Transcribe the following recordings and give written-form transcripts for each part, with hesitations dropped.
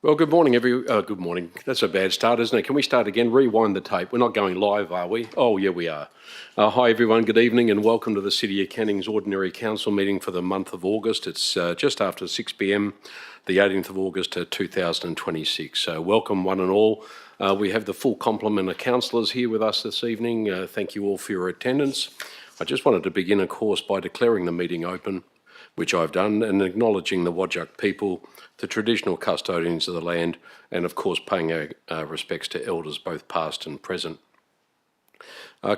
Well, good morning, good morning. That's a bad start, isn't it? Can we start again? Rewind the tape. We're not going live, are we? Oh, yeah, we are. Hi, everyone. Good evening and welcome to the City of Canning's Ordinary Council meeting for the month of August. It's just after 6 p.m, the 18th of August 2026. So welcome one and all. We have the full complement of councillors here with us this evening. Thank you all for your attendance. I just wanted to begin, of course, by declaring the meeting open, which I've done, and acknowledging the Whadjuk people, the traditional custodians of the land, and of course paying our respects to elders both past and present.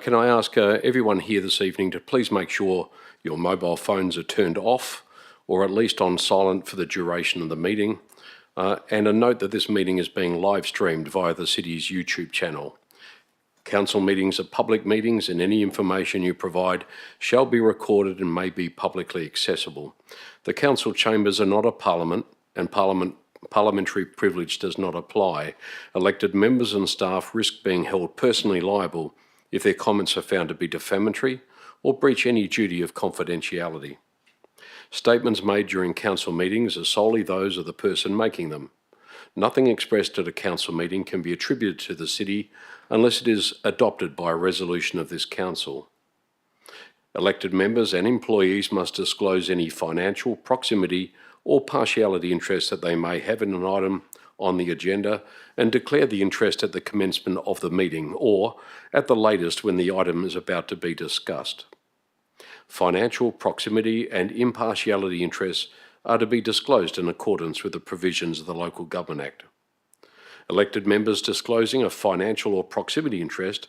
Can I ask everyone here this evening to please make sure your mobile phones are turned off or at least on silent for the duration of the meeting, and a note that this meeting is being live streamed via the City's YouTube channel. Council meetings are public meetings and any information you provide shall be recorded and may be publicly accessible. The council chambers are not a parliament and parliamentary privilege does not apply. Elected members and staff risk being held personally liable if their comments are found to be defamatory or breach any duty of confidentiality. Statements made during council meetings are solely those of the person making them. Nothing expressed at a council meeting can be attributed to the city unless it is adopted by a resolution of this council. Elected members and employees must disclose any financial, proximity or partiality interest that they may have in an item on the agenda and declare the interest at the commencement of the meeting or at the latest when the item is about to be discussed. Financial, proximity and impartiality interests are to be disclosed in accordance with the provisions of the Local Government Act. Elected members disclosing a financial or proximity interest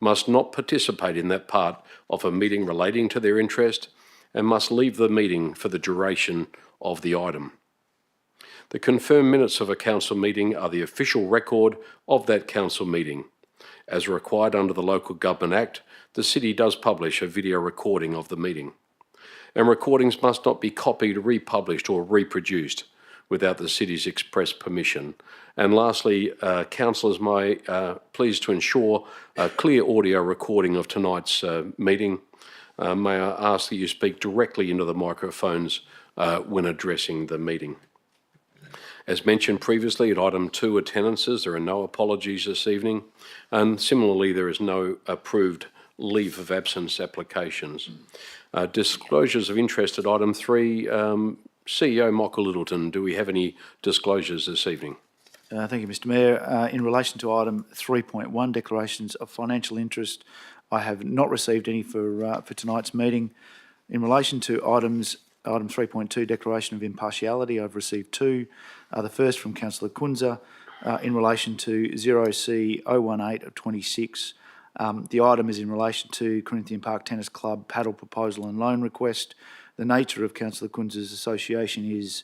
must not participate in that part of a meeting relating to their interest and must leave the meeting for the duration of the item. The confirmed minutes of a council meeting are the official record of that council meeting. As required under the Local Government Act, the City does publish a video recording of the meeting. And recordings must not be copied, republished or reproduced without the City's express permission. And lastly, councillors may please to ensure a clear audio recording of tonight's meeting. May I ask that you speak directly into the microphones when addressing the meeting. As mentioned previously, at item 2, attendances, there are no apologies this evening. And similarly, there is no approved leave of absence applications. Disclosures of interest at item 3. CEO Michael Littleton, do we have any disclosures this evening? Thank you, Mr Mayor. In relation to item 3.1, declarations of financial interest, I have not received any for tonight's meeting. In relation to item 3.2, declaration of impartiality, I've received 2. The first from Councillor Kunza in relation to 0C018 of 26. The item is in relation to Corinthian Park Tennis Club paddle proposal and loan request. The nature of Councillor Kunza's association is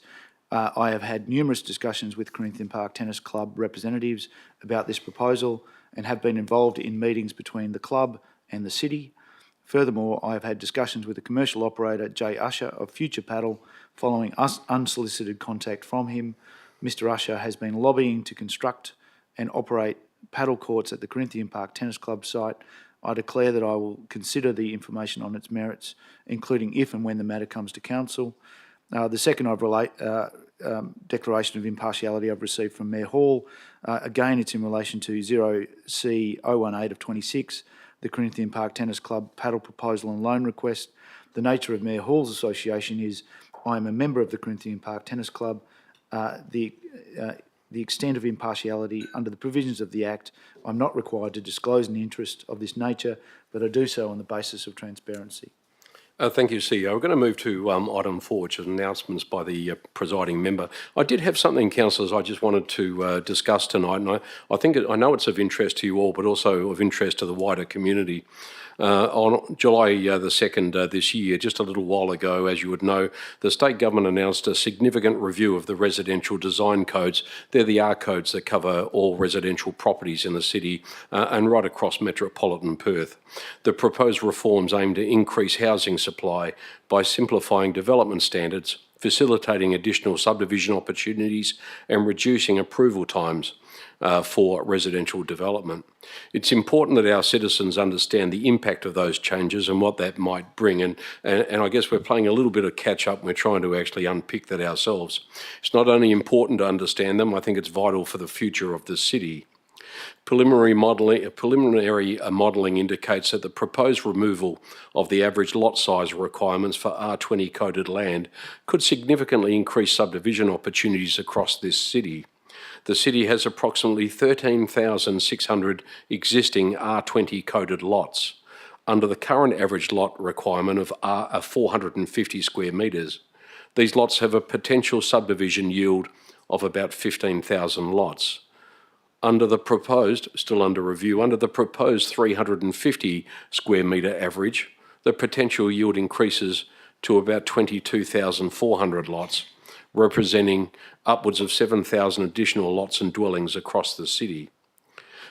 I have had numerous discussions with Corinthian Park Tennis Club representatives about this proposal and have been involved in meetings between the club and the city. Furthermore, I have had discussions with the commercial operator Jay Usher of Future Paddle following unsolicited contact from him. Mr Usher has been lobbying to construct and operate paddle courts at the Corinthian Park Tennis Club site. I declare that I will consider the information on its merits, including if and when the matter comes to council. The second declaration of impartiality I've received from Mayor Hall. Again, it's in relation to 0C018 of 26, the Corinthian Park Tennis Club paddle proposal and loan request. The nature of Mayor Hall's association is I am a member of the Corinthian Park Tennis Club. The extent of impartiality under the provisions of the Act, I'm not required to disclose an interest of this nature, but I do so on the basis of transparency. Thank you, CEO. We're going to move to item 4, which is announcements by the presiding member. I did have something, councillors, I just wanted to discuss tonight, and I know it's of interest to you all, but also of interest to the wider community. On July the 2nd this year, just a little while ago, as you would know, the state government announced a significant review of the residential design codes. They're the R codes that cover all residential properties in the city and right across metropolitan Perth. The proposed reforms aim to increase housing supply by simplifying development standards, facilitating additional subdivision opportunities and reducing approval times. for residential development. It's important that our citizens understand the impact of those changes and what that might bring. And I guess we're playing a little bit of catch up and we're trying to actually unpick that ourselves. It's not only important to understand them, I think it's vital for the future of the city. Preliminary modelling indicates that the proposed removal of the average lot size requirements for R20 coded land could significantly increase subdivision opportunities across this city. The city has approximately 13,600 existing R20 coded lots, under the current average lot requirement of 450 square metres. These lots have a potential subdivision yield of about 15,000 lots. Under the proposed, still under review, under the proposed 350 square metre average, the potential yield increases to about 22,400 lots, representing upwards of 7,000 additional lots and dwellings across the city.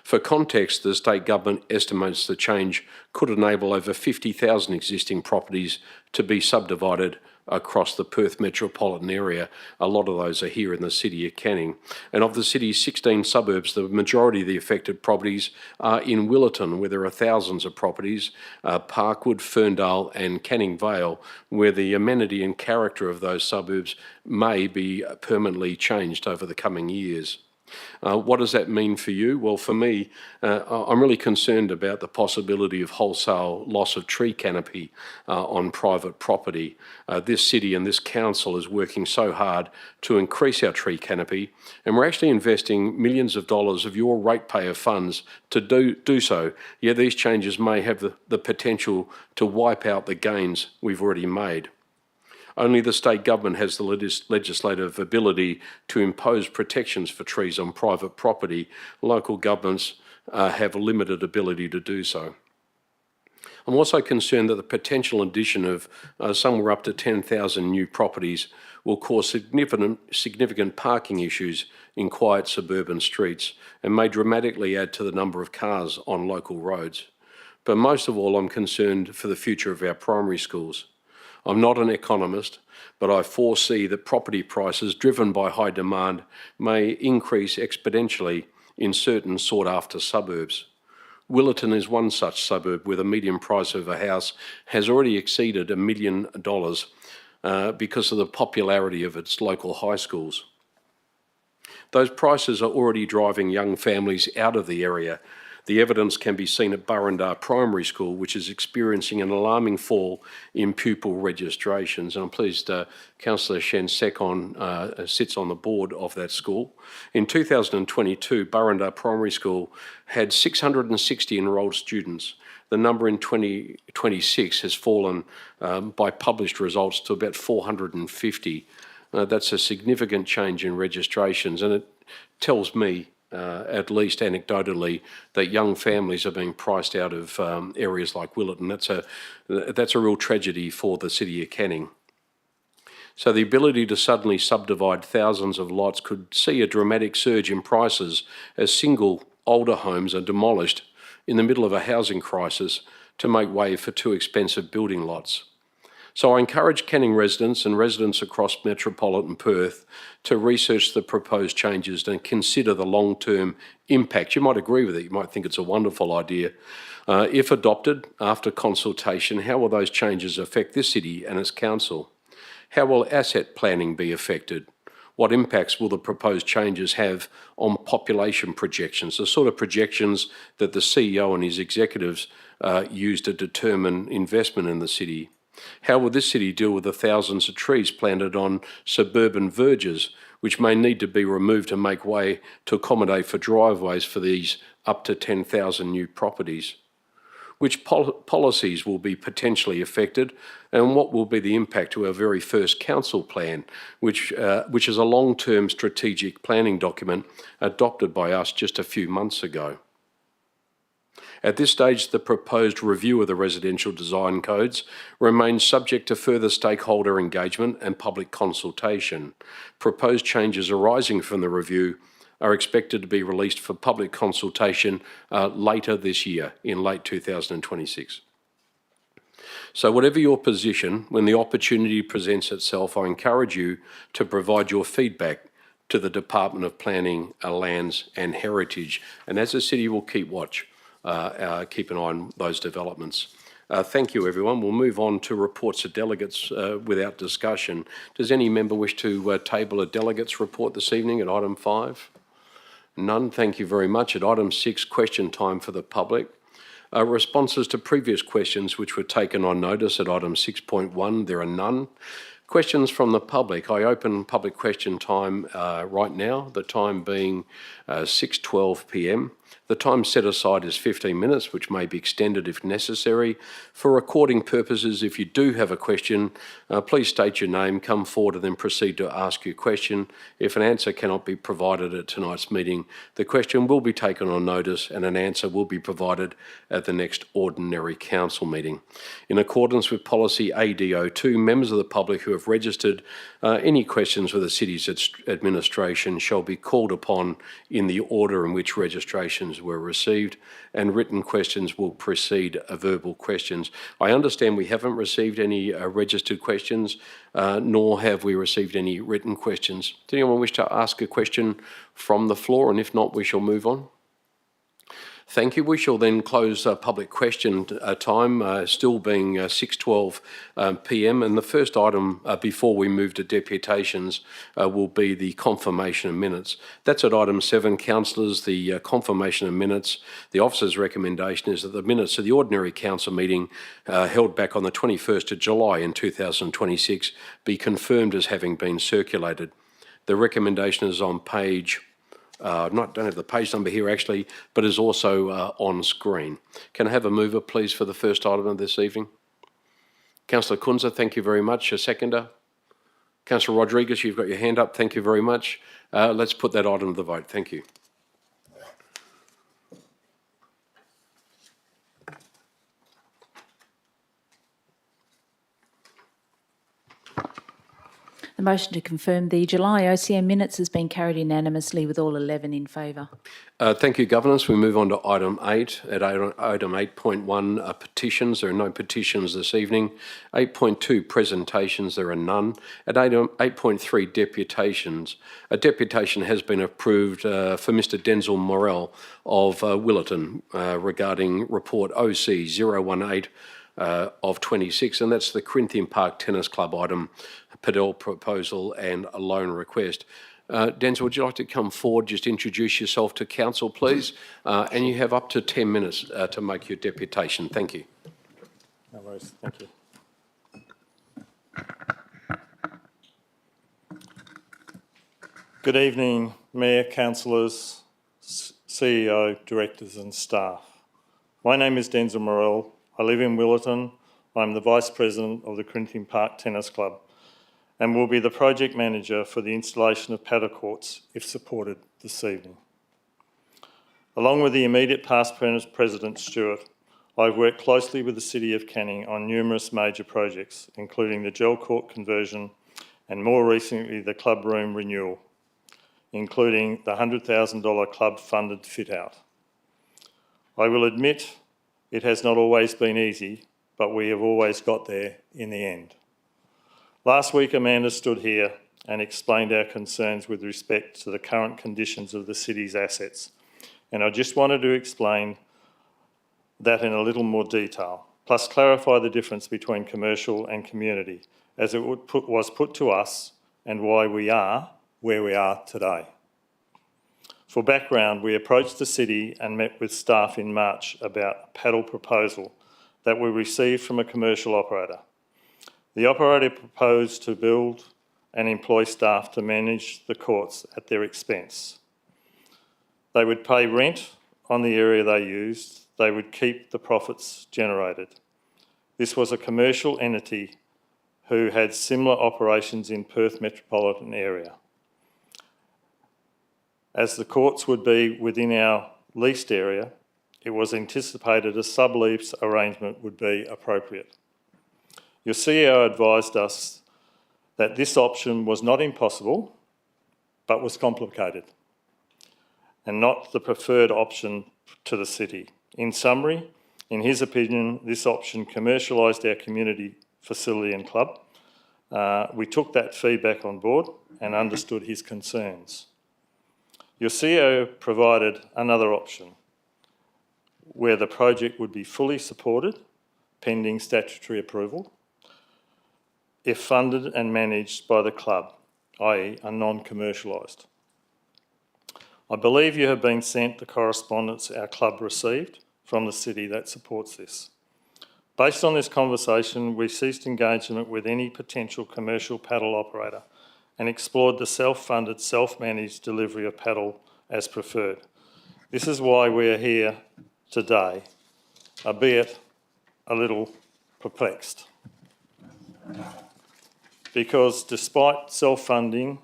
For context, the state government estimates the change could enable over 50,000 existing properties to be subdivided across the Perth metropolitan area. A lot of those are here in the city of Canning. And of the city's 16 suburbs, the majority of the affected properties are in Willerton, where there are thousands of properties, Parkwood, Ferndale and Canning Vale, where the amenity and character of those suburbs may be permanently changed over the coming years. What does that mean for you? Well, for me, I'm really concerned about the possibility of wholesale loss of tree canopy on private property. This city and this council is working so hard to increase our tree canopy, and we're actually investing millions of dollars of your ratepayer funds to do so. Yet these changes may have the potential to wipe out the gains we've already made. Only the state government has the legislative ability to impose protections for trees on private property. Local governments have a limited ability to do so. I'm also concerned that the potential addition of somewhere up to 10,000 new properties will cause significant parking issues in quiet suburban streets and may dramatically add to the number of cars on local roads. But most of all, I'm concerned for the future of our primary schools. I'm not an economist, but I foresee that property prices driven by high demand may increase exponentially in certain sought-after suburbs. Willerton is one such suburb where the median price of a house has already exceeded $1 million because of the popularity of its local high schools. Those prices are already driving young families out of the area. The evidence can be seen at Burrendar Primary School, which is experiencing an alarming fall in pupil registrations. And I'm pleased Councillor Shen Sekon sits on the board of that school. In 2022, Burrendar Primary School had 660 enrolled students. The number in 2026 has fallen by published results to about 450. That's a significant change in registrations, and it tells me at least anecdotally, that young families are being priced out of areas like Willerton. That's a real tragedy for the city of Canning. So the ability to suddenly subdivide thousands of lots could see a dramatic surge in prices as single older homes are demolished in the middle of a housing crisis to make way for too expensive building lots. So I encourage Canning residents and residents across metropolitan Perth to research the proposed changes and consider the long-term impact. You might agree with it, you might think it's a wonderful idea. If adopted after consultation, how will those changes affect this city and its council? How will asset planning be affected? What impacts will the proposed changes have on population projections, the sort of projections that the CEO and his executives use to determine investment in the city? How will this city deal with the thousands of trees planted on suburban verges, which may need to be removed to make way to accommodate for driveways for these up to 10,000 new properties? Which policies will be potentially affected, and what will be the impact to our very first council plan, which is a long-term strategic planning document adopted by us just a few months ago? At this stage, the proposed review of the residential design codes remains subject to further stakeholder engagement and public consultation. Proposed changes arising from the review are expected to be released for public consultation later this year, in late 2026. So whatever your position, when the opportunity presents itself, I encourage you to provide your feedback to the Department of Planning, Lands and Heritage. And as a city, we'll keep watch, keep an eye on those developments. Thank you, everyone. We'll move on to reports of delegates without discussion. Does any member wish to table a delegates report this evening at item 5? None. Thank you very much. At item 6, question time for the public. Responses to previous questions which were taken on notice at item 6.1, there are none. Questions from the public. I open public question time right now, the time being 6:12 p.m. The time set aside is 15 minutes, which may be extended if necessary. For recording purposes, if you do have a question, please state your name, come forward and then proceed to ask your question. If an answer cannot be provided at tonight's meeting, the question will be taken on notice and an answer will be provided at the next ordinary council meeting. In accordance with policy ADO2, members of the public who have registered any questions for the city's administration shall be called upon in the order in which registrations were received, and written questions will precede verbal questions. I understand we haven't received any registered questions, nor have we received any written questions. Does anyone wish to ask a question from the floor? And if not, we shall move on. Thank you. We shall then close public question time, still being 6:12 p.m. And the first item before we move to deputations will be the confirmation of minutes. That's at item 7, councillors, the confirmation of minutes. The officer's recommendation is that the minutes of the ordinary council meeting held back on the 21st of July in 2026 be confirmed as having been circulated. The recommendation is on page don't have the page number here actually, but is also on screen. Can I have a mover, please, for the first item of this evening? Councillor Kunza, thank you very much. A seconder? Councillor Rodriguez, you've got your hand up. Thank you very much. Let's put that item to the vote. Thank you. The motion to confirm the July OCM minutes has been carried unanimously with all 11 in favour. Thank you, Governance. We move on to item 8. At item 8.1, petitions. There are no petitions this evening. 8.2, presentations. There are none. At item 8.3, deputations. A deputation has been approved for Mr Denzil Morrell of Willerton regarding report OC 018 of 26, and that's the Corinthian Park Tennis Club item, Padel proposal and a loan request. Denzil, would you like to come forward, just introduce yourself to council, please? And you have up to 10 minutes to make your deputation. Thank you. No worries, thank you. Good evening, Mayor, councillors, CEO, directors and staff. My name is Denzil Morrell. I live in Willerton. I'm the Vice President of the Corinthian Park Tennis Club and will be the project manager for the installation of paddle courts if supported this evening. Along with the immediate past President Stewart, I've worked closely with the City of Canning on numerous major projects, including the gel court conversion and more recently the club room renewal, including the $100,000 club funded fit out. I will admit it has not always been easy, but we have always got there in the end. Last week, Amanda stood here and explained our concerns with respect to the current conditions of the city's assets, and I just wanted to explain that in a little more detail, plus clarify the difference between commercial and community, as it was put to us and why we are where we are today. For background, we approached the city and met with staff in March about a paddle proposal that we received from a commercial operator. The operator proposed to build and employ staff to manage the courts at their expense. They would pay rent on the area they used. They would keep the profits generated. This was a commercial entity who had similar operations in Perth metropolitan area. As the courts would be within our leased area, it was anticipated a sublease arrangement would be appropriate. Your CEO advised us that this option was not impossible, but was complicated and not the preferred option to the city. In summary, in his opinion, this option commercialised our community facility and club, We took that feedback on board and understood his concerns. Your CEO provided another option where the project would be fully supported, pending statutory approval, if funded and managed by the club, i.e. are non-commercialised. I believe you have been sent the correspondence our club received from the city that supports this. Based on this conversation, we ceased engagement with any potential commercial padel operator and explored the self-funded, self-managed delivery of padel as preferred. This is why we are here today, albeit a little perplexed. Because despite self-funding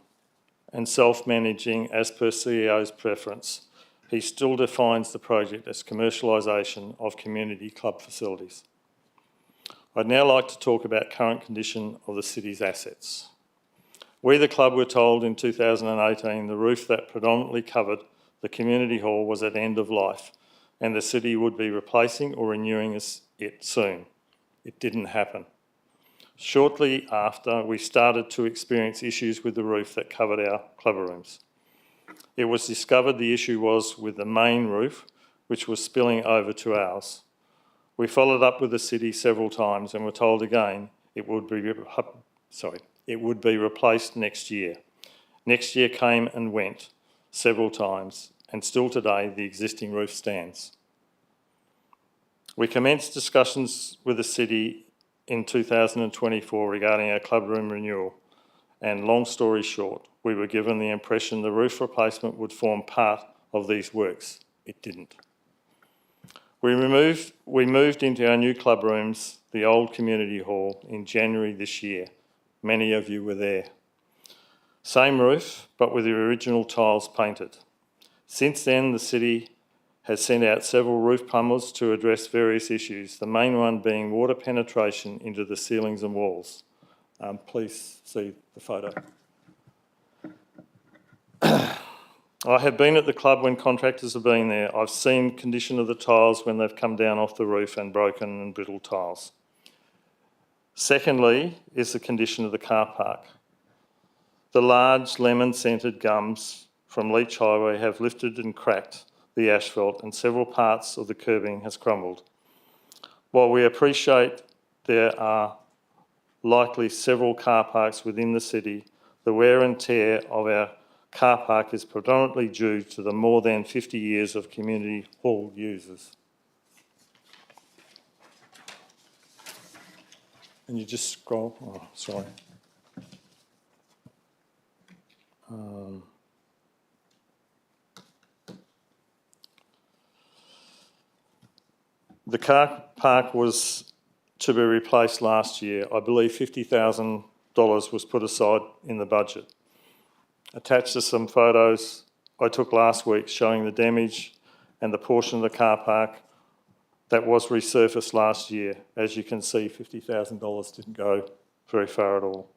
and self-managing as per CEO's preference, he still defines the project as commercialisation of community club facilities. I'd now like to talk about current condition of the city's assets. We, the club, were told in 2018 the roof that predominantly covered the community hall was at end of life and the city would be replacing or renewing it soon. It didn't happen. Shortly after, we started to experience issues with the roof that covered our club rooms. It was discovered the issue was with the main roof, which was spilling over to ours. We followed up with the city several times and were told again it would be replaced next year. Next year came and went several times, and still today the existing roof stands. We commenced discussions with the city in 2024 regarding our club room renewal, and long story short, we were given the impression the roof replacement would form part of these works. It didn't. We moved into our new club rooms, the old community hall, in January this year. Many of you were there. Same roof, but with the original tiles painted. Since then, the city has sent out several roof plumbers to address various issues, the main one being water penetration into the ceilings and walls. Please see the photo. I have been at the club when contractors have been there. I've seen condition of the tiles when they've come down off the roof and broken and brittle tiles. Secondly is the condition of the car park. The large lemon-scented gums from Leach Highway have lifted and cracked the asphalt and several parts of the curbing has crumbled. While we appreciate there are likely several car parks within the city, the wear and tear of our car park is predominantly due to the more than 50 years of community hall users. And you just scroll, oh, sorry. The car park was to be replaced last year. I believe $50,000 was put aside in the budget. Attached to some photos I took last week showing the damage and the portion of the car park that was resurfaced last year. As you can see, $50,000 didn't go very far at all.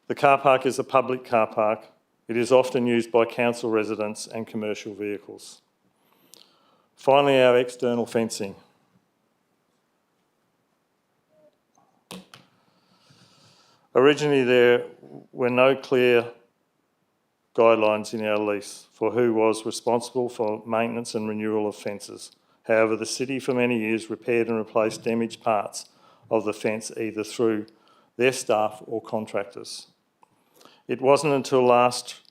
The car park is a public car park. It is often used by council residents and commercial vehicles. Finally, our external fencing. Originally, there were no clear guidelines in our lease for who was responsible for maintenance and renewal of fences. However, the city for many years repaired and replaced damaged parts of the fence either through their staff or contractors. It wasn't until last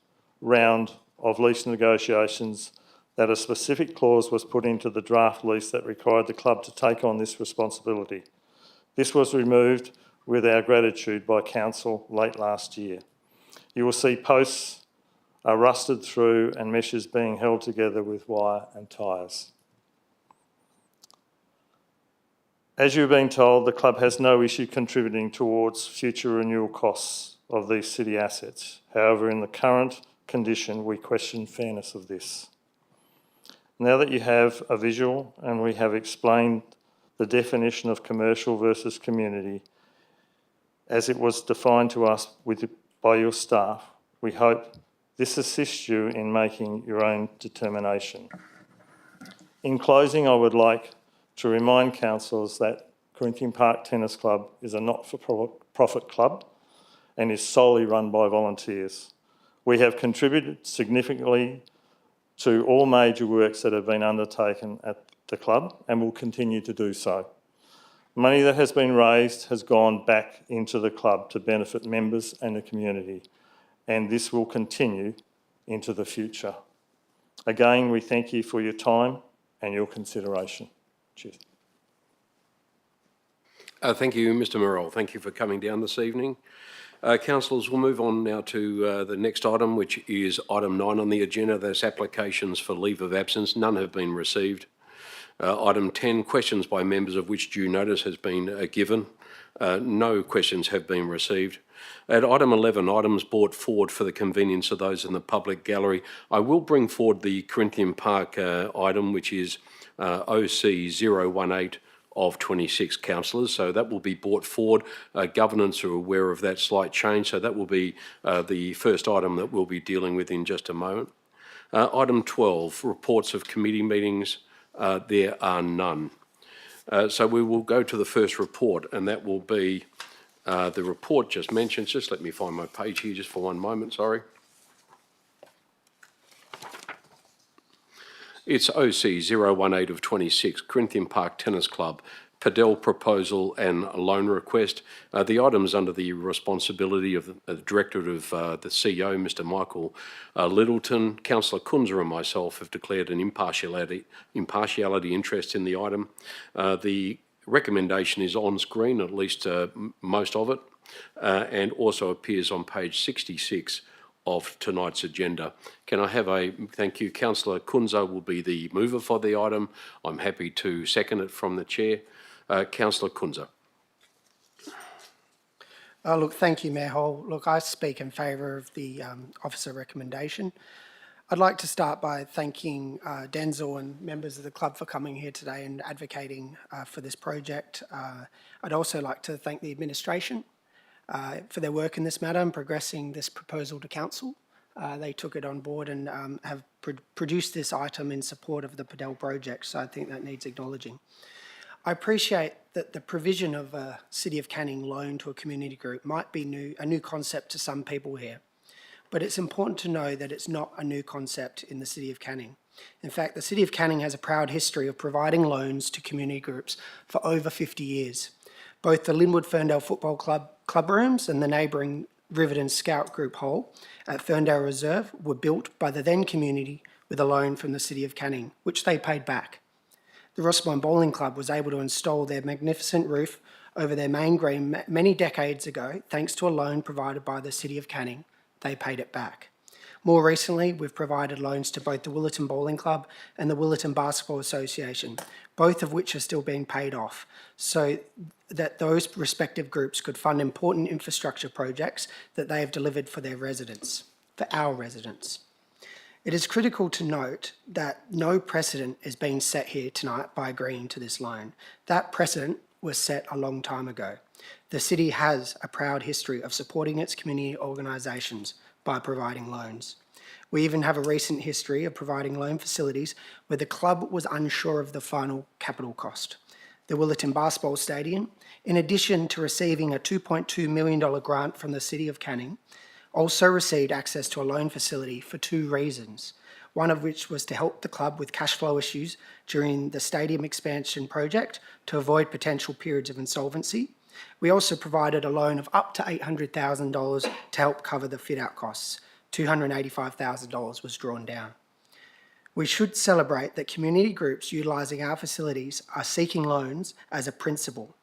round of lease negotiations that a specific clause was put into the draft lease that required the club to take on this responsibility. This was removed with our gratitude by council late last year. You will see posts are rusted through and meshes being held together with wire and tyres. As you've been told, the club has no issue contributing towards future renewal costs of these city assets. However, in the current condition, we question fairness of this. Now that you have a visual and we have explained the definition of commercial versus community as it was defined to us by your staff, we hope this assists you in making your own determination. In closing, I would like to remind councillors that Corinthian Park Tennis Club is a not-for-profit not-for-profit club and is solely run by volunteers. We have contributed significantly to all major works that have been undertaken at the club and will continue to do so. Money that has been raised has gone back into the club to benefit members and the community, and this will continue into the future. Again, we thank you for your time and your consideration. Cheers. Thank you, Mr Morrell. Thank you for coming down this evening. Councillors, we'll move on now to the next item, which is item 9 on the agenda. That's applications for leave of absence. None have been received. Item 10, questions by members of which due notice has been given. No questions have been received. At item 11, items brought forward for the convenience of those in the public gallery. I will bring forward the Corinthian Park item, which is OC 018 of 26 councillors. So that will be brought forward. Governance are aware of that slight change. So that will be the first item that we'll be dealing with in just a moment. Item 12, reports of committee meetings. There are none. So we will go to the first report, and that will be the report just mentioned. Just let me find my page here just for one moment, sorry. It's OC 018 of 26, Corinthian Park Tennis Club, Padel proposal and loan request. The items under the responsibility of the Director of the CEO, Mr Michael Littleton. Councillor Kunzer and myself have declared an impartiality interest in the item. The recommendation is on screen, at least most of it, and also appears on page 66 of tonight's agenda. Can I have a thank you? Councillor Kunzer will be the mover for the item. I'm happy to second it from the chair. Councillor Kunzer. Look, thank you, Mayor Hall. Look, I speak in favour of the officer recommendation. I'd like to start by thanking Denzil and members of the club for coming here today and advocating for this project. I'd also like to thank the administration for their work in this matter and progressing this proposal to council. They took it on board and have produced this item in support of the Padel project, so I think that needs acknowledging. I appreciate that the provision of a City of Canning loan to a community group might be a new concept to some people here, but it's important to know that it's not a new concept in the City of Canning. In fact, the City of Canning has a proud history of providing loans to community groups for over 50 years. Both the Linwood Ferndale Football Club rooms and the neighbouring Riverton Scout Group Hall at Ferndale Reserve were built by the then community with a loan from the City of Canning, which they paid back. The Rossmont Bowling Club was able to install their magnificent roof over their main green many decades ago, thanks to a loan provided by the City of Canning. They paid it back. More recently, we've provided loans to both the Willerton Bowling Club and the Willerton Basketball Association, both of which are still being paid off, so that those respective groups could fund important infrastructure projects that they have delivered for their residents, for our residents. It is critical to note that no precedent is being set here tonight by agreeing to this loan. That precedent was set a long time ago. The city has a proud history of supporting its community organisations by providing loans. We even have a recent history of providing loan facilities where the club was unsure of the final capital cost. The Willerton Basketball Stadium, in addition to receiving a $2.2 million grant from the City of Canning, also received access to a loan facility for 2 reasons, one of which was to help the club with cash flow issues during the stadium expansion project to avoid potential periods of insolvency. We also provided a loan of up to $800,000 to help cover the fit-out costs. $285,000 was drawn down. We should celebrate that community groups utilising our facilities are seeking loans as a principle.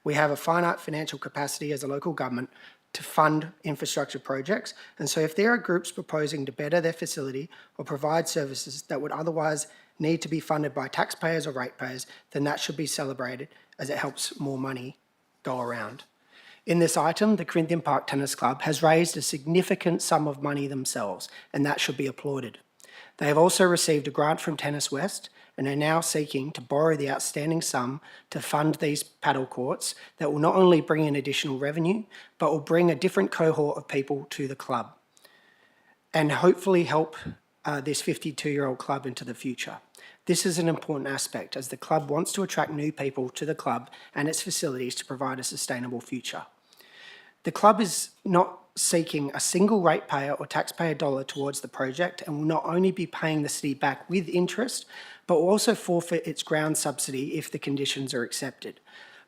We have a finite financial capacity as a local government to fund infrastructure projects, and so if there are groups proposing to better their facility or provide services that would otherwise need to be funded by taxpayers or ratepayers, then that should be celebrated as it helps more money go around. In this item, the Corinthian Park Tennis Club has raised a significant sum of money themselves, and that should be applauded. They have also received a grant from Tennis West and are now seeking to borrow the outstanding sum to fund these paddle courts that will not only bring in additional revenue, but will bring a different cohort of people to the club and hopefully help this 52-year-old club into the future. This is an important aspect as the club wants to attract new people to the club and its facilities to provide a sustainable future. The club is not seeking a single ratepayer or taxpayer dollar towards the project and will not only be paying the city back with interest, but will also forfeit its ground subsidy if the conditions are accepted.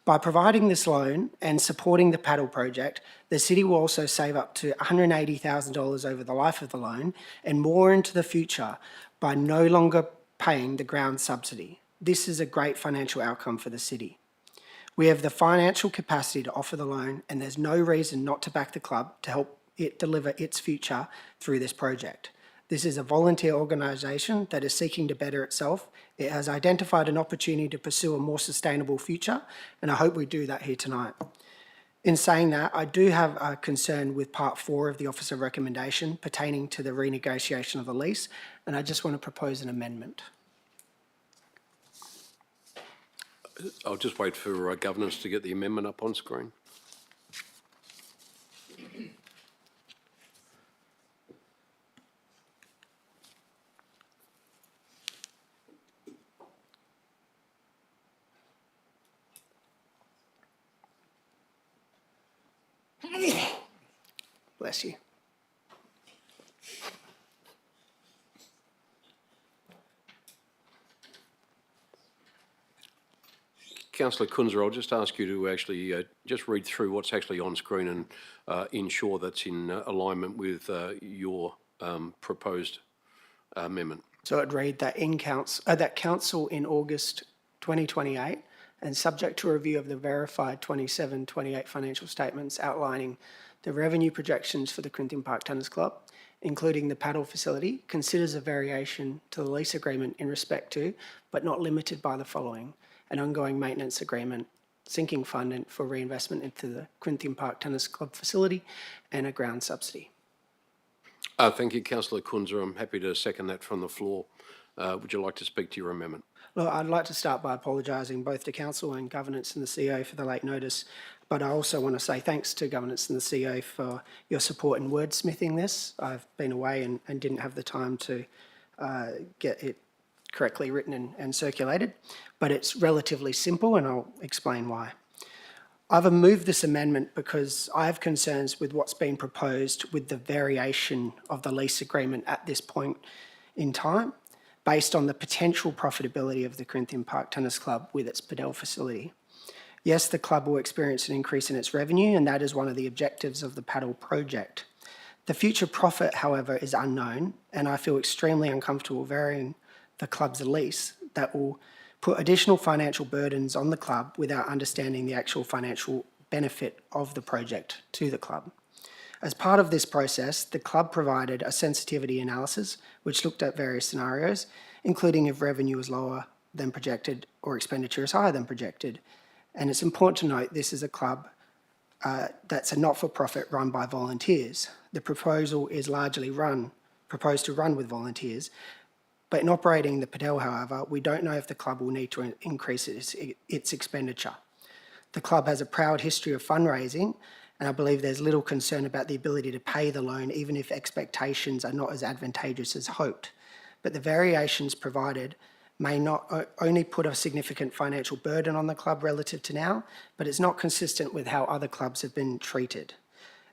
By providing this loan and supporting the Padel project, the city will also save up to $180,000 over the life of the loan and more into the future by no longer paying the ground subsidy. This is a great financial outcome for the city. We have the financial capacity to offer the loan, and there's no reason not to back the club to help it deliver its future through this project. This is a volunteer organisation that is seeking to better itself. It has identified an opportunity to pursue a more sustainable future, and I hope we do that here tonight. In saying that, I do have a concern with part 4 of the officer recommendation pertaining to the renegotiation of the lease, and I just want to propose an amendment. I'll just wait for governance to get the amendment up on screen. Bless you. Councillor Kunzer, I'll just ask you to actually just read through what's actually on screen and ensure that's in alignment with your proposed amendment. So I'd read that council in August 2028 and subject to review of the verified 27-28 financial statements outlining the revenue projections for the Corinthian Park Tennis Club, including the Padel facility, considers a variation to the lease agreement in respect to, but not limited by the following: an ongoing maintenance agreement, sinking fund for reinvestment into the Corinthian Park Tennis Club facility, and a ground subsidy. Thank you, Councillor Kunzer. I'm happy to second that from the floor. Would you like to speak to your amendment? Look, I'd like to start by apologising both to Council and Governance and the CEO for the late notice, but I also want to say thanks to Governance and the CEO for your support in wordsmithing this. I've been away and didn't have the time to get it correctly written and circulated, but it's relatively simple and I'll explain why. I've moved this amendment because I have concerns with what's been proposed with the variation of the lease agreement at this point in time, based on the potential profitability of the Corinthian Park Tennis Club with its Padel facility. Yes, the club will experience an increase in its revenue, and that is one of the objectives of the Padel project. The future profit, however, is unknown, and I feel extremely uncomfortable varying the club's lease that will put additional financial burdens on the club without understanding the actual financial benefit of the project to the club. As part of this process, the club provided a sensitivity analysis which looked at various scenarios, including if revenue is lower than projected or expenditure is higher than projected. And it's important to note this is a club that's a not-for-profit run by volunteers. The proposal is largely proposed to run with volunteers, but in operating the Padel, however, we don't know if the club will need to increase its expenditure. The club has a proud history of fundraising, and I believe there's little concern about the ability to pay the loan, even if expectations are not as advantageous as hoped. But the variations provided may not only put a significant financial burden on the club relative to now, but it's not consistent with how other clubs have been treated.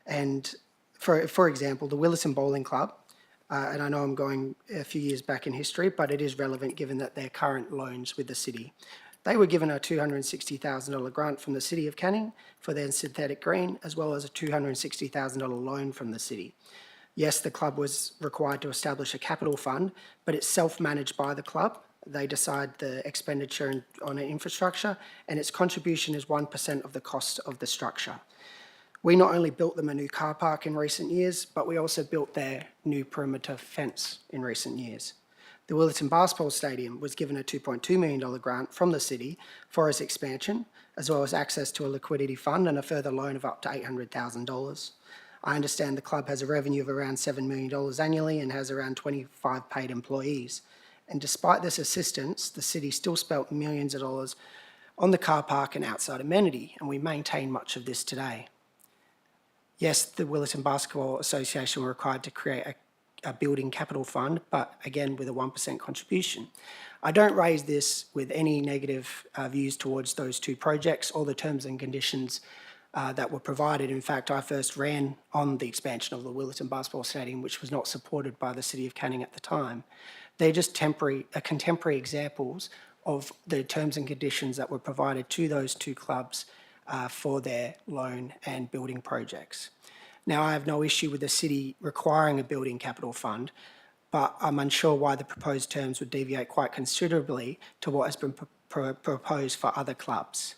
And for example, the Willerton Bowling Club, and I know I'm going a few years back in history, but it is relevant given that their current loans with the city. They were given a $260,000 grant from the City of Canning for their synthetic green, as well as a $260,000 loan from the city. Yes, the club was required to establish a capital fund, but it's self-managed by the club. They decide the expenditure on infrastructure, and its contribution is 1% of the cost of the structure. We not only built them a new car park in recent years, but we also built their new perimeter fence in recent years. The Willerton Basketball Stadium was given a $2.2 million grant from the city for its expansion, as well as access to a liquidity fund and a further loan of up to $800,000. I understand the club has a revenue of around $7 million annually and has around 25 paid employees. And despite this assistance, the city still spent millions of dollars on the car park and outside amenity, and we maintain much of this today. Yes, the Willerton Basketball Association were required to create a building capital fund, but again with a 1% contribution. I don't raise this with any negative views towards those two projects or the terms and conditions that were provided. In fact, I first ran on the expansion of the Willerton Basketball Stadium, which was not supported by the City of Canning at the time. They're just contemporary examples of the terms and conditions that were provided to those two clubs for their loan and building projects. Now, I have no issue with the city requiring a building capital fund, but I'm unsure why the proposed terms would deviate quite considerably to what has been proposed for other clubs.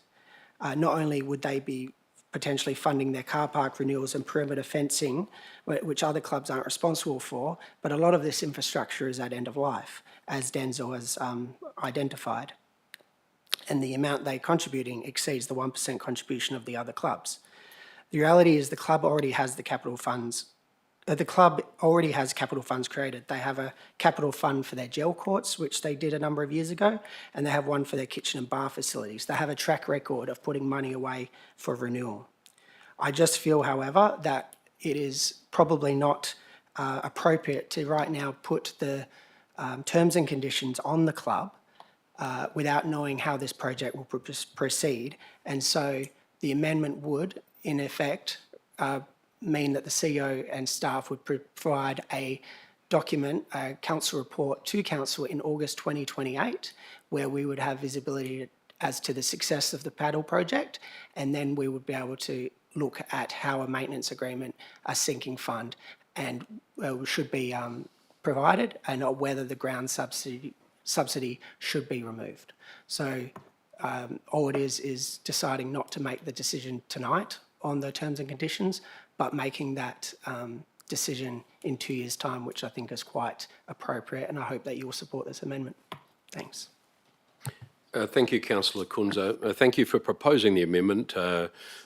Not only would they be potentially funding their car park renewals and perimeter fencing, which other clubs aren't responsible for, but a lot of this infrastructure is at end of life, as Denzil has identified. And the amount they're contributing exceeds the 1% contribution of the other clubs. The reality is the club already has the capital funds. The club already has capital funds created. They have a capital fund for their gel courts, which they did a number of years ago, and they have one for their kitchen and bar facilities. They have a track record of putting money away for renewal. I just feel, however, that it is probably not appropriate to right now put the terms and conditions on the club without knowing how this project will proceed. And so the amendment would, in effect, mean that the CEO and staff would provide a document, a council report to council in August 2028, where we would have visibility as to the success of the Padel project, and then we would be able to look at how a maintenance agreement, a sinking fund, and should be provided, and whether the ground subsidy should be removed. So all it is deciding not to make the decision tonight on the terms and conditions, but making that decision in 2 years' time, which I think is quite appropriate, and I hope that you will support this amendment. Thanks. Thank you, Councillor Kunza. Thank you for proposing the amendment.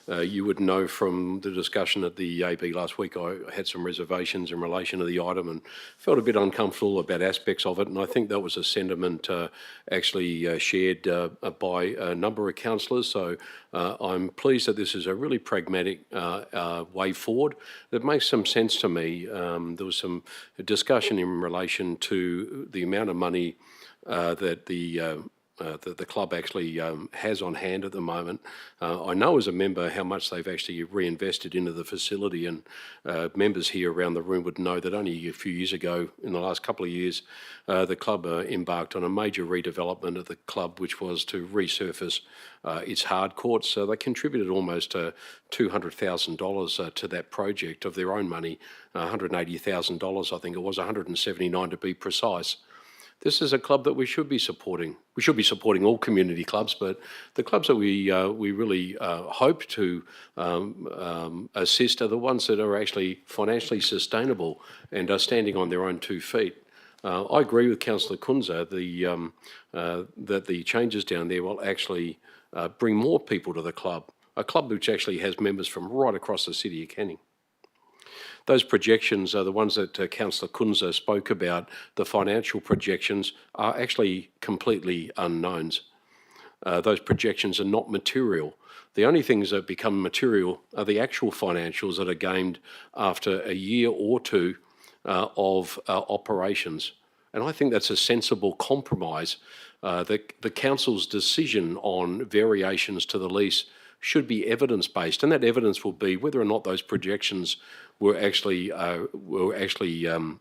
You would know from the discussion at the AB last week, I had some reservations in relation to the item and felt a bit uncomfortable about aspects of it, and I think that was a sentiment actually shared by a number of councillors. So I'm pleased that this is a really pragmatic way forward that makes some sense to me. There was some discussion in relation to the amount of money that the club actually has on hand at the moment. I know as a member how much they've actually reinvested into the facility, and members here around the room would know that only a few years ago, in the last couple of years, the club embarked on a major redevelopment of the club, which was to resurface its hard courts. So they contributed almost $200,000 to that project of their own money, $180,000 I think it was, 179 to be precise. This is a club that we should be supporting. We should be supporting all community clubs, but the clubs that we really hope to assist are the ones that are actually financially sustainable and are standing on their own 2 feet. I agree with Councillor Kunza that the changes down there will actually bring more people to the club, a club which actually has members from right across the City of Canning. Those projections are the ones that Councillor Kunza spoke about. The financial projections are actually completely unknowns. Those projections are not material. The only things that become material are the actual financials that are gained after a year or two of operations. And I think that's a sensible compromise. The council's decision on variations to the lease should be evidence-based, and that evidence will be whether or not those projections were actually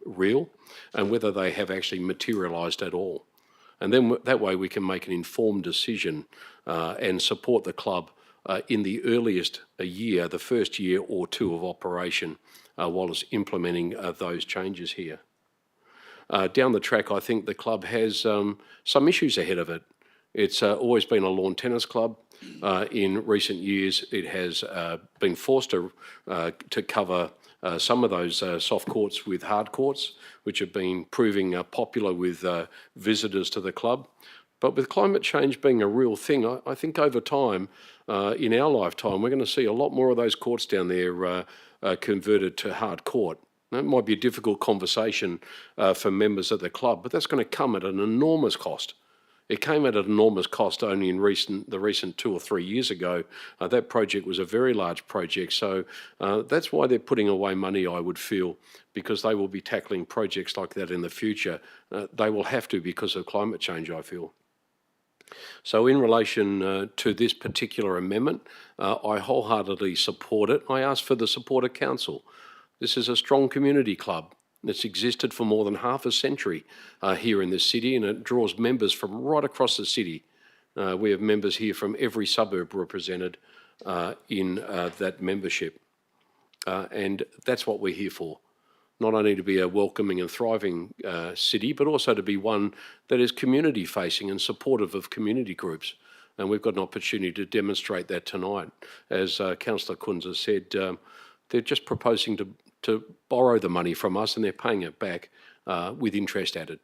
real, and whether they have actually materialised at all. And then that way we can make an informed decision and support the club in the earliest year, the first year or two of operation, while it's implementing those changes here. Down the track, I think the club has some issues ahead of it. It's always been a lawn tennis club. In recent years, it has been forced to cover some of those soft courts with hard courts, which have been proving popular with visitors to the club. But with climate change being a real thing, I think over time, in our lifetime, we're going to see a lot more of those courts down there converted to hard court. That might be a difficult conversation for members of the club, but that's going to come at an enormous cost. It came at an enormous cost only in the recent 2 or 3 years ago. That project was a very large project, so that's why they're putting away money, I would feel, because they will be tackling projects like that in the future. They will have to because of climate change, I feel. So in relation to this particular amendment, I wholeheartedly support it. I ask for the support of council. This is a strong community club that's existed for more than half a century here in this city, and it draws members from right across the city. We have members here from every suburb represented in that membership. And that's what we're here for. Not only to be a welcoming and thriving city, but also to be one that is community facing and supportive of community groups. And we've got an opportunity to demonstrate that tonight. As Councillor Kunza said, they're just proposing to borrow the money from us and they're paying it back with interest added.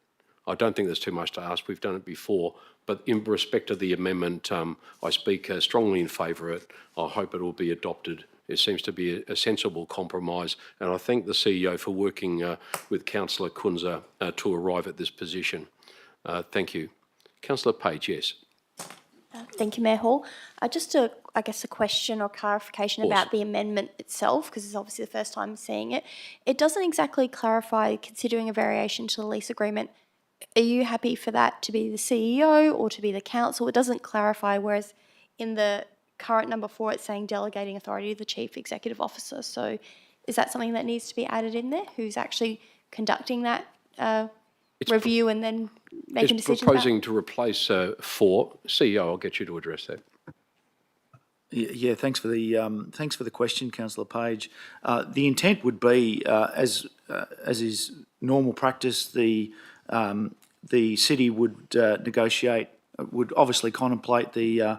I don't think there's too much to ask. We've done it before. But in respect of the amendment, I speak strongly in favour of it. I hope it will be adopted. It seems to be a sensible compromise, and I thank the CEO for working with Councillor Kunza to arrive at this position. Thank you. Councillor Page, yes. Thank you, Mayor Hall. Just a question or clarification about the amendment itself, because it's obviously the first time seeing it. It doesn't exactly clarify considering a variation to the lease agreement. Are you happy for that to be the CEO or to be the council? It doesn't clarify, whereas in the current number 4, it's saying delegating authority to the Chief Executive Officer. So is that something that needs to be added in there? Who's actually conducting that review and then making decisions? It's proposing to replace 4. CEO, I'll get you to address that. Yeah, thanks for the question, Councillor Page. The intent would be, as is normal practice, the city would negotiate, would obviously contemplate the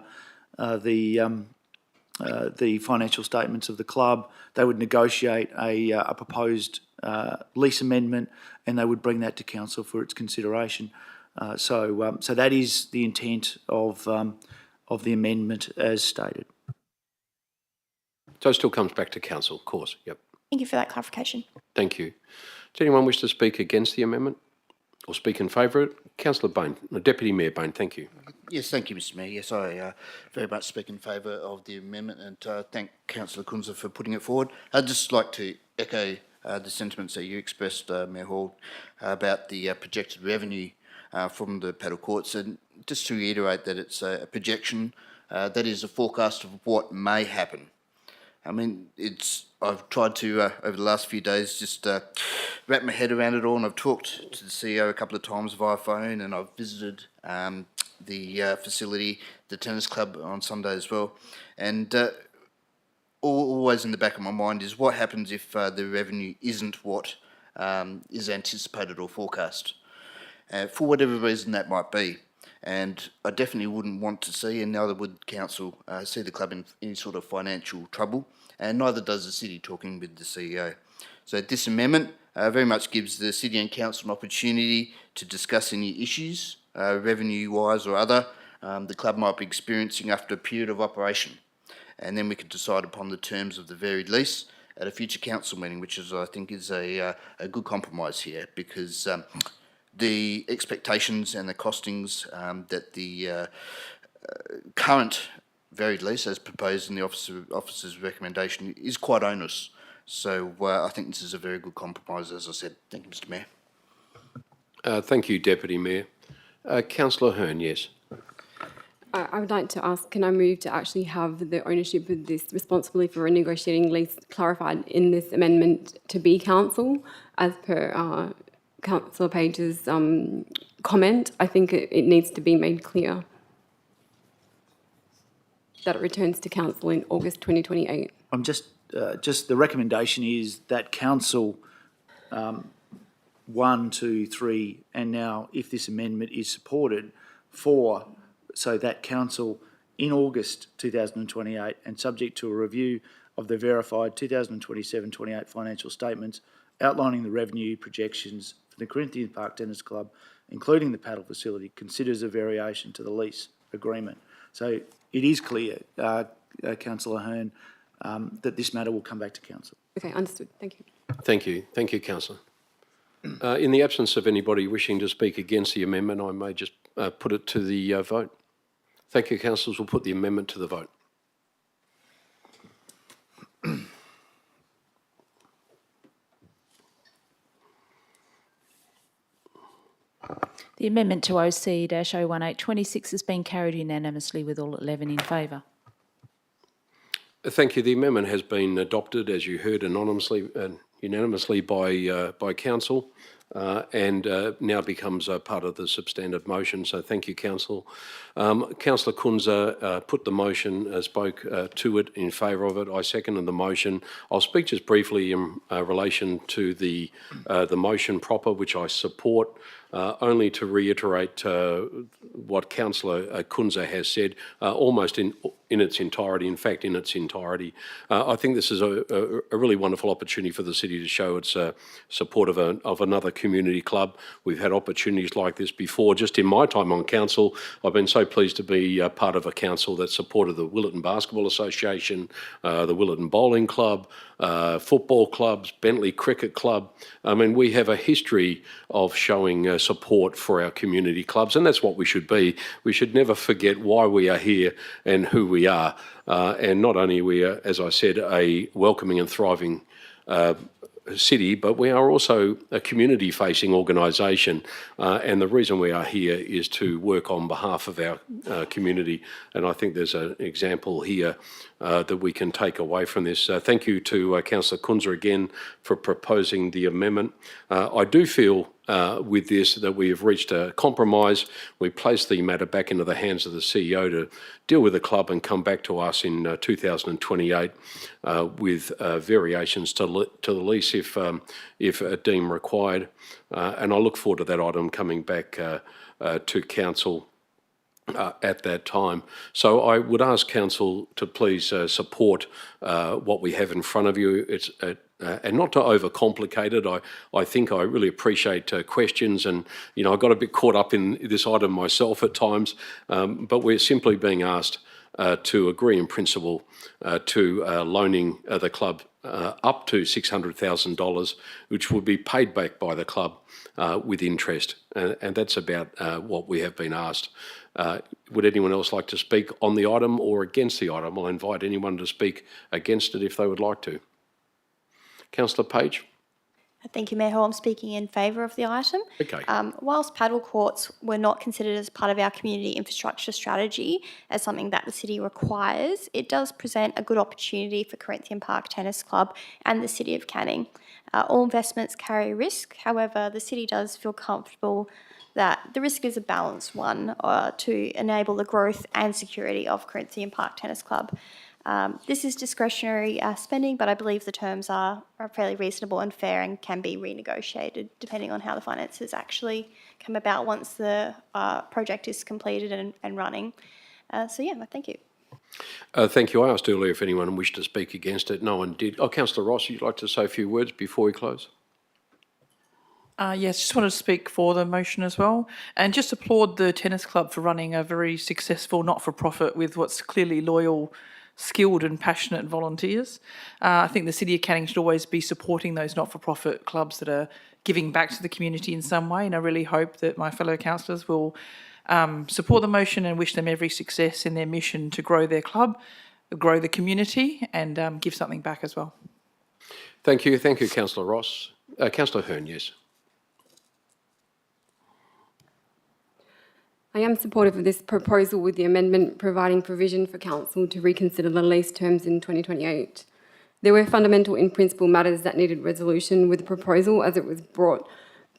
financial statements of the club. They would negotiate a proposed lease amendment, and they would bring that to council for its consideration. So that is the intent of the amendment as stated. So it still comes back to council, of course. Yep. Thank you for that clarification. Thank you. Does anyone wish to speak against the amendment or speak in favour of it? Councillor Bain, Deputy Mayor Bain, thank you. Yes, thank you, Mr Mayor. Yes, I very much speak in favour of the amendment and thank Councillor Kunza for putting it forward. I'd just like to echo the sentiments that you expressed, Mayor Hall, about the projected revenue from the paddle courts, and just to reiterate that it's a projection, that is a forecast of what may happen. I mean, I've tried to, over the last few days, just wrap my head around it all, and I've talked to the CEO a couple of times via phone, and I've visited the facility, the tennis club on Sunday as well. And always in the back of my mind is what happens if the revenue isn't what is anticipated or forecast, for whatever reason that might be. And I definitely wouldn't want to see, and neither would council, see the club in any sort of financial trouble, and neither does the city talking with the CEO. So this amendment very much gives the city and council an opportunity to discuss any issues, revenue-wise or other, the club might be experiencing after a period of operation. And then we can decide upon the terms of the varied lease at a future council meeting, which is, I think, is a good compromise here, because the expectations and the costings that the current varied lease, as proposed in the officer's recommendation, is quite onerous. So I think this is a very good compromise, as I said. Thank you, Mr Mayor. Thank you, Deputy Mayor. Councillor Hearn, yes. I would like to ask, can I move to actually have the ownership of this responsibility for renegotiating lease clarified in this amendment to be council, as per Councillor Page's comment? I think it needs to be made clear that it returns to council in August 2028. I'm just the recommendation is that council 1, 2, 3, and now if this amendment is supported, 4, so that council in August 2028 and subject to a review of the verified 2027-28 financial statements outlining the revenue projections for the Corinthian Park Tennis Club, including the paddle facility, considers a variation to the lease agreement. So it is clear, Councillor Hearn, that this matter will come back to council. Okay, understood. Thank you. Thank you. Thank you, Councillor. In the absence of anybody wishing to speak against the amendment, I may just put it to the vote. Thank you, councillors. We'll put the amendment to the vote. The amendment to OC-01826 has been carried unanimously with all 11 in favour. Thank you. The amendment has been adopted, as you heard, unanimously by Council, and now becomes part of the substantive motion. So thank you, Council. Councillor Kunza put the motion, spoke to it in favour of it. I seconded the motion. I'll speak just briefly in relation to the motion proper, which I support. Only to reiterate what Councillor Kunza has said, almost in its entirety, in fact, in its entirety. I think this is a really wonderful opportunity for the city to show its support of another community club. We've had opportunities like this before. Just in my time on council, I've been so pleased to be part of a council that supported the Willerton Basketball Association, the Willerton Bowling Club, football clubs, Bentley Cricket Club. I mean, we have a history of showing support for our community clubs, and that's what we should be. We should never forget why we are here and who we are. And not only are we, as I said, a welcoming and thriving city, but we are also a community-facing organisation, and the reason we are here is to work on behalf of our community, and I think there's an example here that we can take away from this. Thank you to Councillor Kunza again for proposing the amendment. I do feel with this that we have reached a compromise. We place the matter back into the hands of the CEO to deal with the club and come back to us in 2028 with variations to the lease if deemed required. And I look forward to that item coming back to council at that time. So I would ask council to please support what we have in front of you. It's and not to overcomplicate it. I think I really appreciate questions, and I got a bit caught up in this item myself at times, but we're simply being asked to agree in principle to loaning the club up to $600,000, which will be paid back by the club with interest, and that's about what we have been asked. Would anyone else like to speak on the item or against the item? I'll invite anyone to speak against it if they would like to. Councillor Page. Thank you, Mayor Hall. I'm speaking in favour of the item. Okay. Whilst paddle courts were not considered as part of our community infrastructure strategy as something that the city requires, it does present a good opportunity for Corinthian Park Tennis Club and the City of Canning. All investments carry risk. However, the city does feel comfortable that the risk is a balanced one to enable the growth and security of Corinthian Park Tennis Club. This is discretionary spending, but I believe the terms are fairly reasonable and fair and can be renegotiated depending on how the finances actually come about once the project is completed and running. So yeah, thank you. Thank you. I asked earlier if anyone wished to speak against it. No one did. Oh, Councillor Ross, would you like to say a few words before we close? Yes, just wanted to speak for the motion as well, and just applaud the tennis club for running a very successful not-for-profit with what's clearly loyal, skilled and passionate volunteers. I think the City of Canning should always be supporting those not-for-profit clubs that are giving back to the community in some way, and I really hope that my fellow councillors will support the motion and wish them every success in their mission to grow their club, grow the community and give something back as well. Thank you. Thank you, Councillor Ross. Councillor Hearn, yes. I am supportive of this proposal with the amendment providing provision for council to reconsider the lease terms in 2028. There were fundamental in principle matters that needed resolution with the proposal as it was brought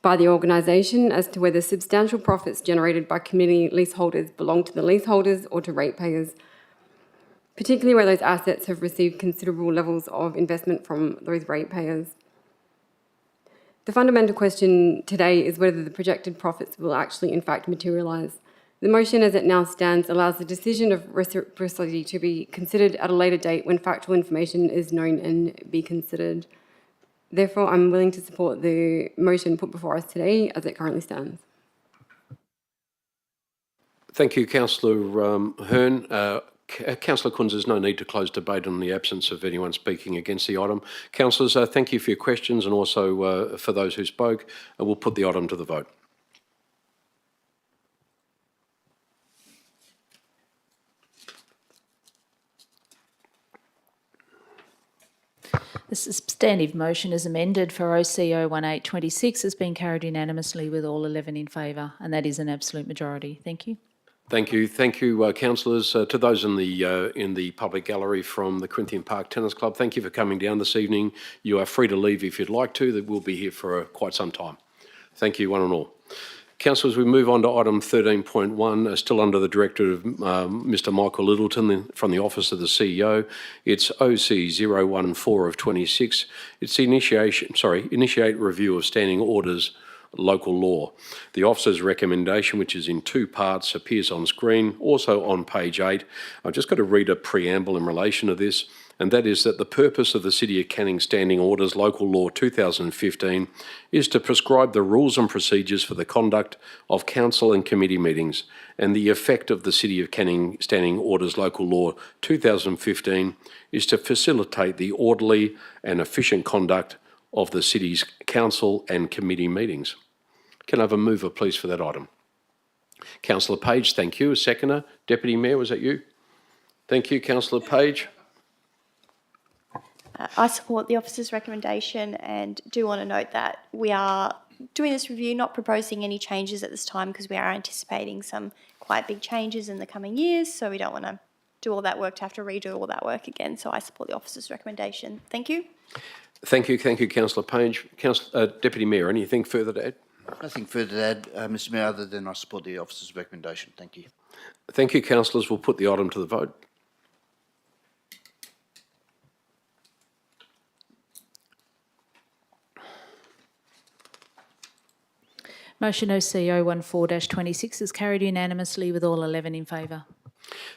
by the organisation as to whether substantial profits generated by community leaseholders belong to the leaseholders or to ratepayers, particularly where those assets have received considerable levels of investment from those ratepayers. The fundamental question today is whether the projected profits will actually in fact materialise. The motion as it now stands allows the decision of reciprocity to be considered at a later date when factual information is known and be considered. Therefore, I'm willing to support the motion put before us today as it currently stands. Thank you, Councillor Hearn. Councillor Kunz, there's no need to close debate in the absence of anyone speaking against the item. Councillors, thank you for your questions and also for those who spoke. We'll put the item to the vote. The substantive motion is amended for OCO 1826 has been carried unanimously with all 11 in favour, and that is an absolute majority. Thank you. Thank you. Thank you, councillors. To those in the public gallery from the Corinthian Park Tennis Club, thank you for coming down this evening. You are free to leave if you'd like to. That we'll be here for quite some time. Thank you, one and all. Councillors, we move on to item 13.1, still under the directorate of Mr Michael Littleton from the Office of the CEO. It's OC 014 of 26. It's the initiate review of standing orders local law. The officer's recommendation, which is in two parts, appears on screen, also on page 8. I've just got to read a preamble in relation to this, and that is that the purpose of the City of Canning Standing Orders Local Law 2015 is to prescribe the rules and procedures for the conduct of council and committee meetings, and the effect of the City of Canning Standing Orders Local Law 2015 is to facilitate the orderly and efficient conduct of the City's council and committee meetings. Can I have a mover, please, for that item? Councillor Page, thank you. A seconder. Deputy Mayor, was that you? Thank you, Councillor Page. I support the officer's recommendation and do want to note that we are doing this review, not proposing any changes at this time because we are anticipating some quite big changes in the coming years, so we don't want to do all that work to have to redo all that work again. So I support the officer's recommendation. Thank you. Thank you, Councillor Page. Deputy Mayor, anything further to add? Nothing further to add, Mr Mayor, other than I support the officer's recommendation. Thank you. Thank you, councillors. We'll put the item to the vote. Motion OCO 14-26 is carried unanimously with all 11 in favour.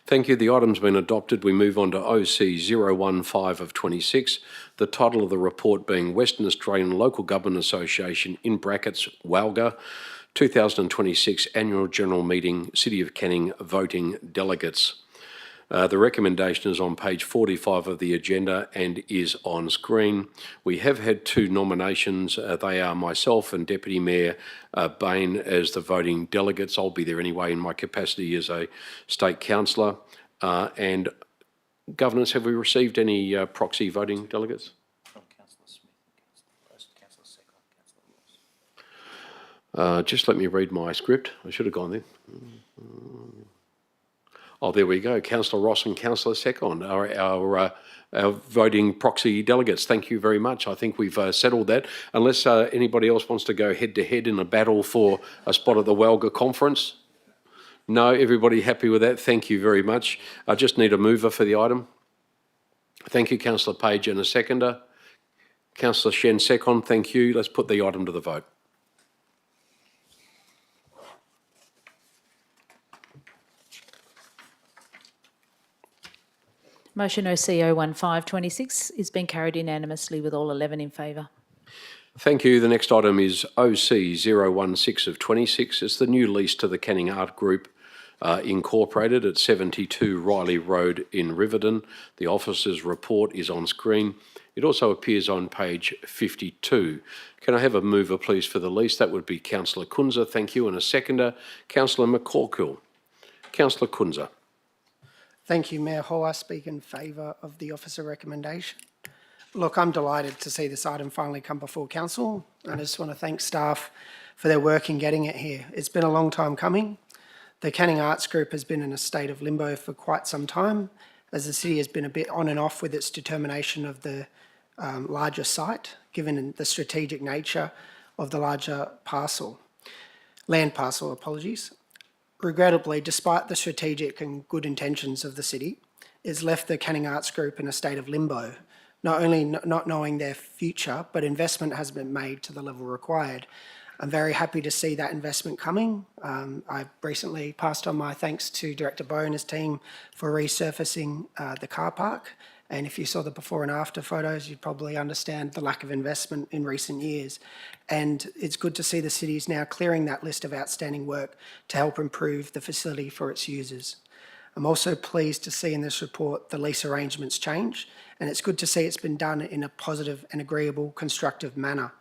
Thank you. The item's been adopted. We move on to OC 015 of 26. The title of the report being Western Australian Local Government Association, in brackets, WALGA, 2026 Annual General Meeting, City of Canning Voting Delegates. The recommendation is on page 45 of the agenda and is on screen. We have had two nominations. They are myself and Deputy Mayor Bain as the voting delegates. I'll be there anyway in my capacity as a state councillor. And governors, have we received any proxy voting delegates? From Councillor Smith, Councillor Second, Councillor Ross. Just let me read my script. I should have gone there. Oh, there we go. Councillor Ross and Councillor Second are our voting proxy delegates. Thank you very much. I think we've settled that. Unless anybody else wants to go head-to-head in a battle for a spot at the WALGA conference. No, everybody happy with that? Thank you very much. I just need a mover for the item. Thank you, Councillor Page, and a seconder. Councillor Shen Second, thank you. Let's put the item to the vote. Motion OCO 15-26 is being carried unanimously with all 11 in favour. Thank you. The next item is OC 016 of 26. It's the new lease to the Canning Art Group Incorporated at 72 Riley Road in Riverton. The officer's report is on screen. It also appears on page 52. Can I have a mover, please, for the lease? That would be Councillor Kunza. Thank you. And a seconder, Councillor McCorkle. Councillor Kunza. Thank you, Mayor Hall. I speak in favour of the officer recommendation. Look, I'm delighted to see this item finally come before council, and I just want to thank staff for their work in getting it here. It's been a long time coming. The Canning Arts Group has been in a state of limbo for quite some time, as the city has been a bit on and off with its determination of the larger site, given the strategic nature of the larger land parcel, apologies. Regrettably, despite the strategic and good intentions of the city, it's left the Canning Arts Group in a state of limbo, not only not knowing their future, but investment has been made to the level required. I'm very happy to see that investment coming. I recently passed on my thanks to Director Bowe and his team for resurfacing the car park. And if you saw the before and after photos, you'd probably understand the lack of investment in recent years. And it's good to see the city is now clearing that list of outstanding work to help improve the facility for its users. I'm also pleased to see in this report the lease arrangements change, and it's good to see it's been done in a positive and agreeable, constructive manner.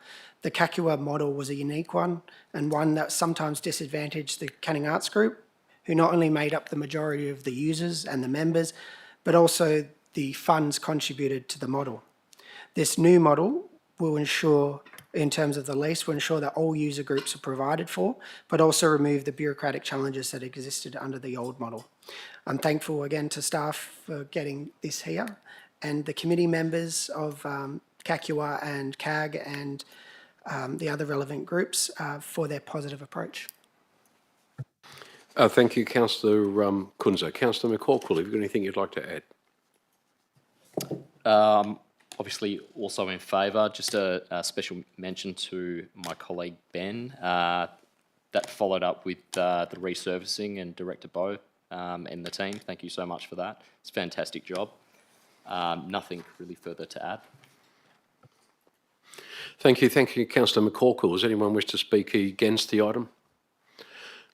The Kakua model was a unique one, and one that sometimes disadvantaged the Canning Arts Group, who not only made up the majority of the users and the members, but also the funds contributed to the model. This new model will ensure, in terms of the lease, will ensure that all user groups are provided for, but also remove the bureaucratic challenges that existed under the old model. I'm thankful again to staff for getting this here, and the committee members of CACUA and CAG and the other relevant groups for their positive approach. Thank you, Councillor Kunza. Councillor McCorkle, have you got anything you'd like to add? Obviously, also in favour. Just a special mention to my colleague Ben. That followed up with the resurfacing and Director Bo and the team. Thank you so much for that. It's a fantastic job. Nothing really further to add. Thank you, Councillor McCorkle. Does anyone wish to speak against the item?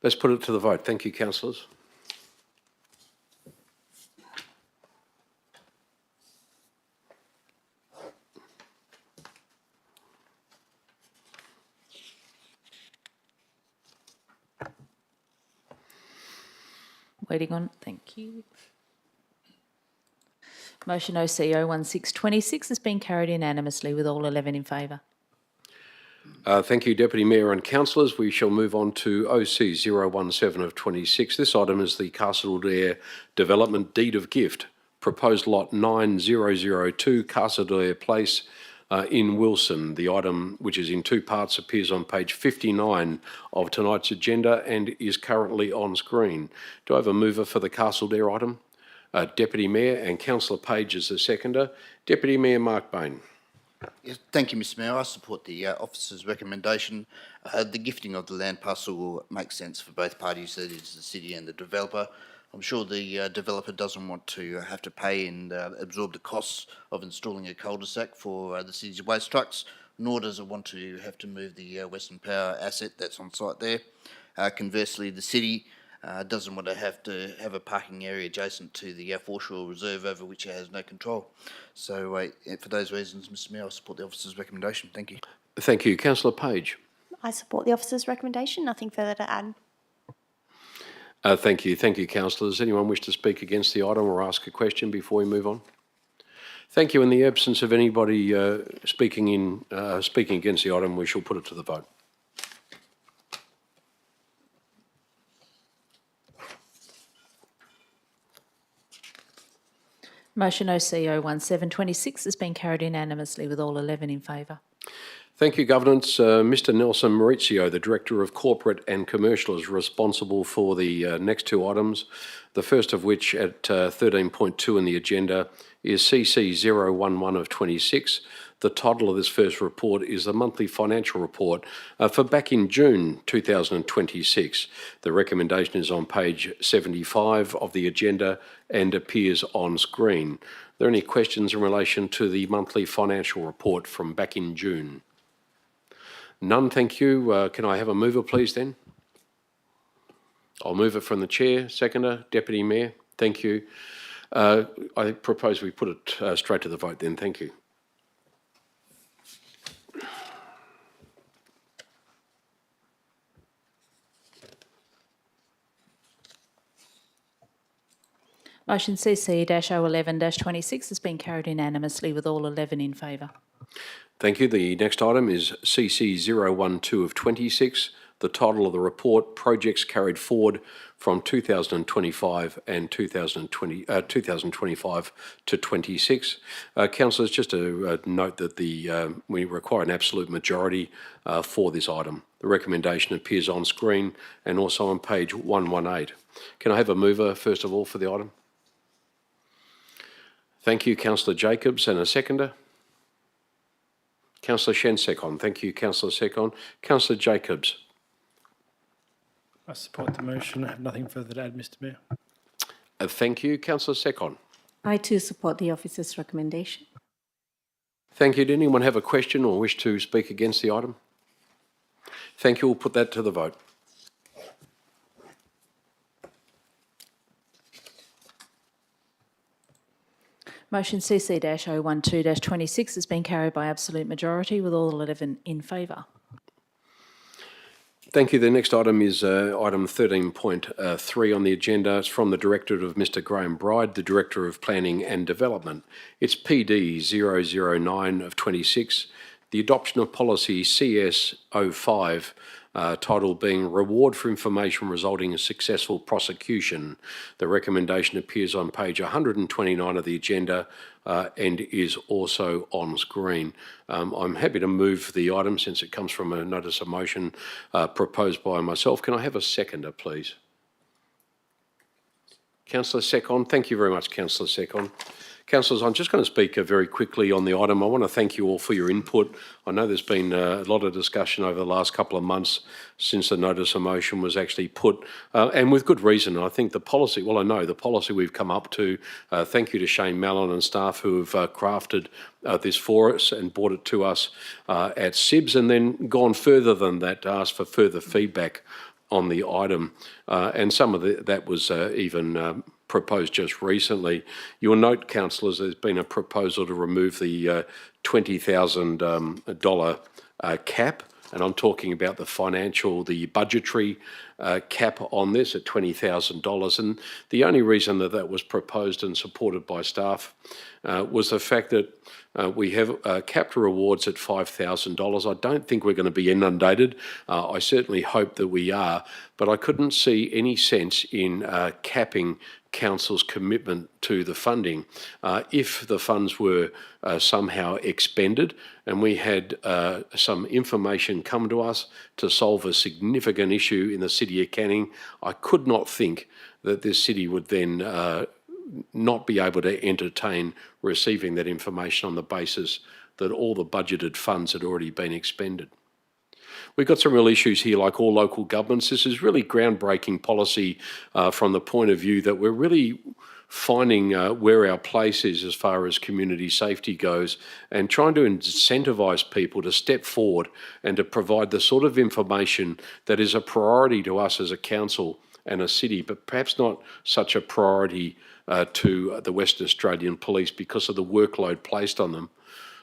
Let's put it to the vote. Thank you, councillors. Waiting on, thank you. Motion OCO 1626 has been carried unanimously with all 11 in favour. Thank you, Deputy Mayor and councillors. We shall move on to OC 017 of 26. This item is the Castledare Development Deed of Gift, proposed lot 9002 Castledare Place in Wilson. The item, which is in two parts, appears on page 59 of tonight's agenda and is currently on screen. Do I have a mover for the Castledare item? Deputy Mayor, and Councillor Page is the seconder. Deputy Mayor Mark Bain. Yes, thank you, Mr Mayor. I support the officer's recommendation. The gifting of the land parcel will make sense for both parties, that is the city and the developer. I'm sure the developer doesn't want to have to pay and absorb the costs of installing a cul-de-sac for the city's waste trucks, nor does it want to have to move the Western Power asset that's on site there. Conversely, the city doesn't want to have a parking area adjacent to the foreshore reserve over which it has no control. So for those reasons, Mr Mayor, I support the officer's recommendation. Thank you. Thank you. Councillor Page. I support the officer's recommendation. Nothing further to add. Thank you, councillors. Anyone wish to speak against the item or ask a question before we move on? Thank you. In the absence of anybody speaking against the item, we shall put it to the vote. Motion OCO 1726 has been carried unanimously with all 11 in favour. Thank you, Governance. Mr Nelson Maurizio, the Director of Corporate and Commercial, is responsible for the next two items, the first of which at 13.2 in the agenda is CC 011 of 26. The title of this first report is the Monthly Financial Report for back in June 2026. The recommendation is on page 75 of the agenda and appears on screen. Are there any questions in relation to the Monthly Financial Report from back in June? None, thank you. Can I have a mover, please, then? I'll move it from the chair. Seconder, Deputy Mayor, thank you. I propose we put it straight to the vote then. Thank you. Motion CC-011-26 has been carried unanimously with all 11 in favour. Thank you. The next item is CC 012 of 26. The title of the report, Projects Carried Forward from 2025 and 2025 to 26. Councillors, just to note that we require an absolute majority for this item. The recommendation appears on screen and also on page 118. Can I have a mover, first of all, for the item? Thank you, Councillor Jacobs, and a seconder. Councillor Shen second. Thank you, Councillor Second. Councillor Jacobs. I support the motion. I have nothing further to add, Mr Mayor. Thank you, Councillor Second. I too support the officer's recommendation. Thank you. Did anyone have a question or wish to speak against the item? Thank you. We'll put that to the vote. Motion CC-012-26 has been carried by absolute majority with all 11 in favour. Thank you. The next item is item 13.3 on the agenda. It's from the Directorate of Mr Graham Bride, the Director of Planning and Development. It's PD 009 of 26, the adoption of policy CS 05, title being Reward for Information Resulting in Successful Prosecution. The recommendation appears on page 129 of the agenda and is also on screen. I'm happy to move the item since it comes from a notice of motion proposed by myself. Can I have a seconder, please? Councillor Secon. Thank you very much, Councillor Secon. Councillors, I'm just going to speak very quickly on the item. I want to thank you all for your input. I know there's been a lot of discussion over the last couple of months since the notice of motion was actually put, and with good reason. I think the policy, well, I know the policy we've come up to, thank you to Shane Mallon and staff who have crafted this for us and brought it to us at SIBS, and then gone further than that to ask for further feedback on the item. And some of that was even proposed just recently. You'll note, councillors, there's been a proposal to remove the $20,000 cap, and I'm talking about the budgetary cap on this at $20,000. And the only reason that was proposed and supported by staff was the fact that we have capped rewards at $5,000. I don't think we're going to be inundated. I certainly hope that we are, but I couldn't see any sense in capping council's commitment to the funding. If the funds were somehow expended and we had some information come to us to solve a significant issue in the City of Canning, I could not think that this city would then not be able to entertain receiving that information on the basis that all the budgeted funds had already been expended. We've got some real issues here, like all local governments. This is really groundbreaking policy from the point of view that we're really finding where our place is as far as community safety goes, and trying to incentivise people to step forward and to provide the sort of information that is a priority to us as a council and a city, but perhaps not such a priority to the Western Australian Police because of the workload placed on them.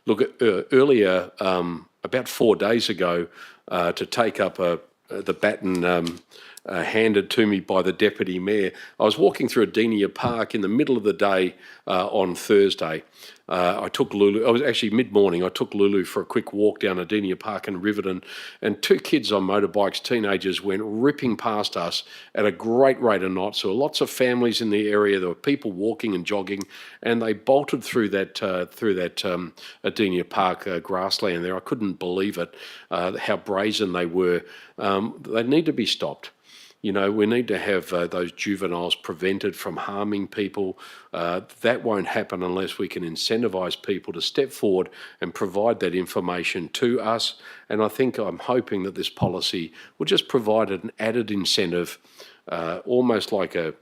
Look, earlier, about 4 days ago, to take up the baton handed to me by the Deputy Mayor, I was walking through Adenia Park in the middle of the day on Thursday. I took Lulu, I was actually mid-morning, I took Lulu for a quick walk down Adenia Park in Riverton, and 2 kids on motorbikes, teenagers, went ripping past us at a great rate of knots. There were lots of families in the area, there were people walking and jogging, and they bolted through that Adenia Park grassland there. I couldn't believe it, how brazen they were. They need to be stopped. You know, we need to have those juveniles prevented from harming people. That won't happen unless we can incentivise people to step forward and provide that information to us. And I'm hoping that this policy will just provide an added incentive, almost like I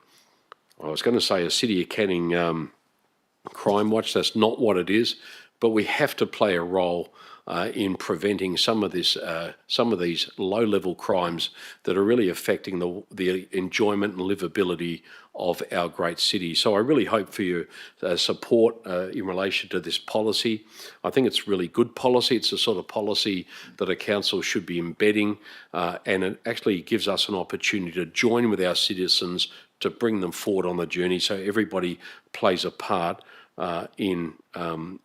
was going to say a City of Canning crime watch. That's not what it is, but we have to play a role in preventing some of these low-level crimes that are really affecting the enjoyment and livability of our great city. So I really hope for your support in relation to this policy. I think it's really good policy. It's the sort of policy that a council should be embedding, and it actually gives us an opportunity to join with our citizens to bring them forward on the journey, so everybody plays a part in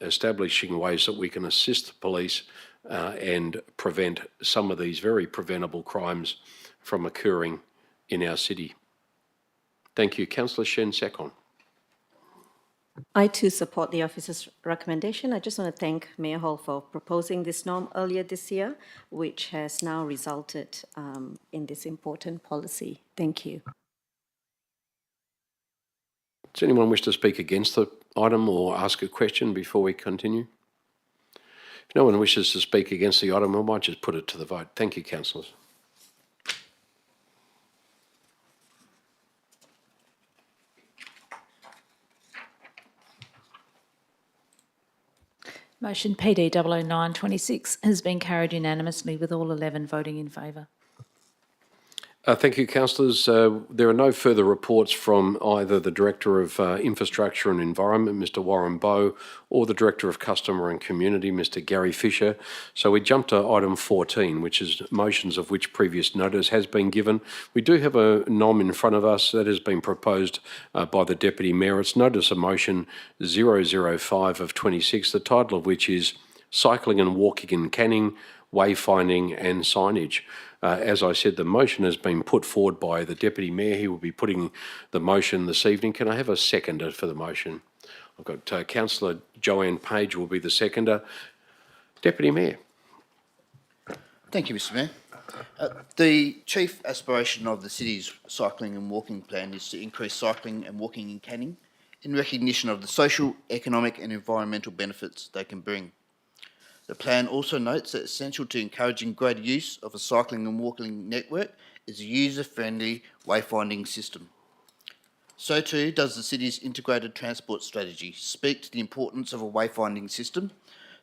establishing ways that we can assist the police and prevent some of these very preventable crimes from occurring in our city. Thank you. Councillor Shen Sekon. I too support the officer's recommendation. I just want to thank Mayor Hall for proposing this norm earlier this year, which has now resulted in this important policy. Thank you. Does anyone wish to speak against the item or ask a question before we continue? If no one wishes to speak against the item, I might just put it to the vote. Thank you, councillors. Motion PD 00926 has been carried unanimously with all 11 voting in favour. Thank you, councillors. There are no further reports from either the Director of Infrastructure and Environment, Mr Warren Bowe, or the Director of Customer and Community, Mr Gary Fisher. So we jump to item 14, which is motions of which previous notice has been given. We do have a nom in front of us that has been proposed by the Deputy Mayor. It's notice of motion 005 of 26, the title of which is Cycling and Walking in Canning, Wayfinding and Signage. As I said, the motion has been put forward by the Deputy Mayor. He will be putting the motion this evening. Can I have a seconder for the motion? I've got Councillor Joanne Page will be the seconder. Deputy Mayor. Thank you, Mr Mayor. The chief aspiration of the city's cycling and walking plan is to increase cycling and walking in Canning in recognition of the social, economic and environmental benefits they can bring. The plan also notes that essential to encouraging greater use of a cycling and walking network is a user-friendly wayfinding system. So too does the city's integrated transport strategy speak to the importance of a wayfinding system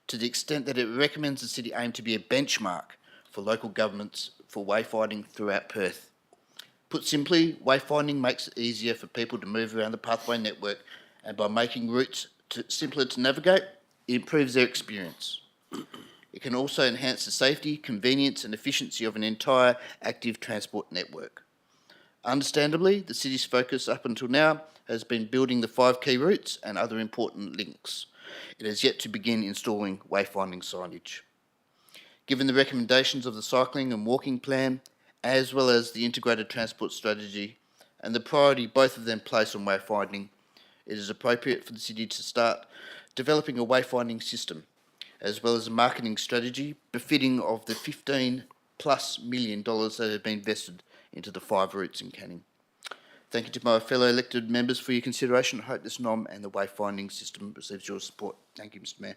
to the extent that it recommends the city aim to be a benchmark for local governments for wayfinding throughout Perth. Put simply, wayfinding makes it easier for people to move around the pathway network, and by making routes simpler to navigate, it improves their experience. It can also enhance the safety, convenience and efficiency of an entire active transport network. Understandably, the city's focus up until now has been building the 5 key routes and other important links. It has yet to begin installing wayfinding signage. Given the recommendations of the cycling and walking plan, as well as the integrated transport strategy, and the priority both of them place on wayfinding, it is appropriate for the city to start developing a wayfinding system, as well as a marketing strategy befitting of the $15+ million that have been invested into the 5 routes in Canning. Thank you to my fellow elected members for your consideration. I hope this NOM and the wayfinding system receives your support. Thank you, Mr Mayor.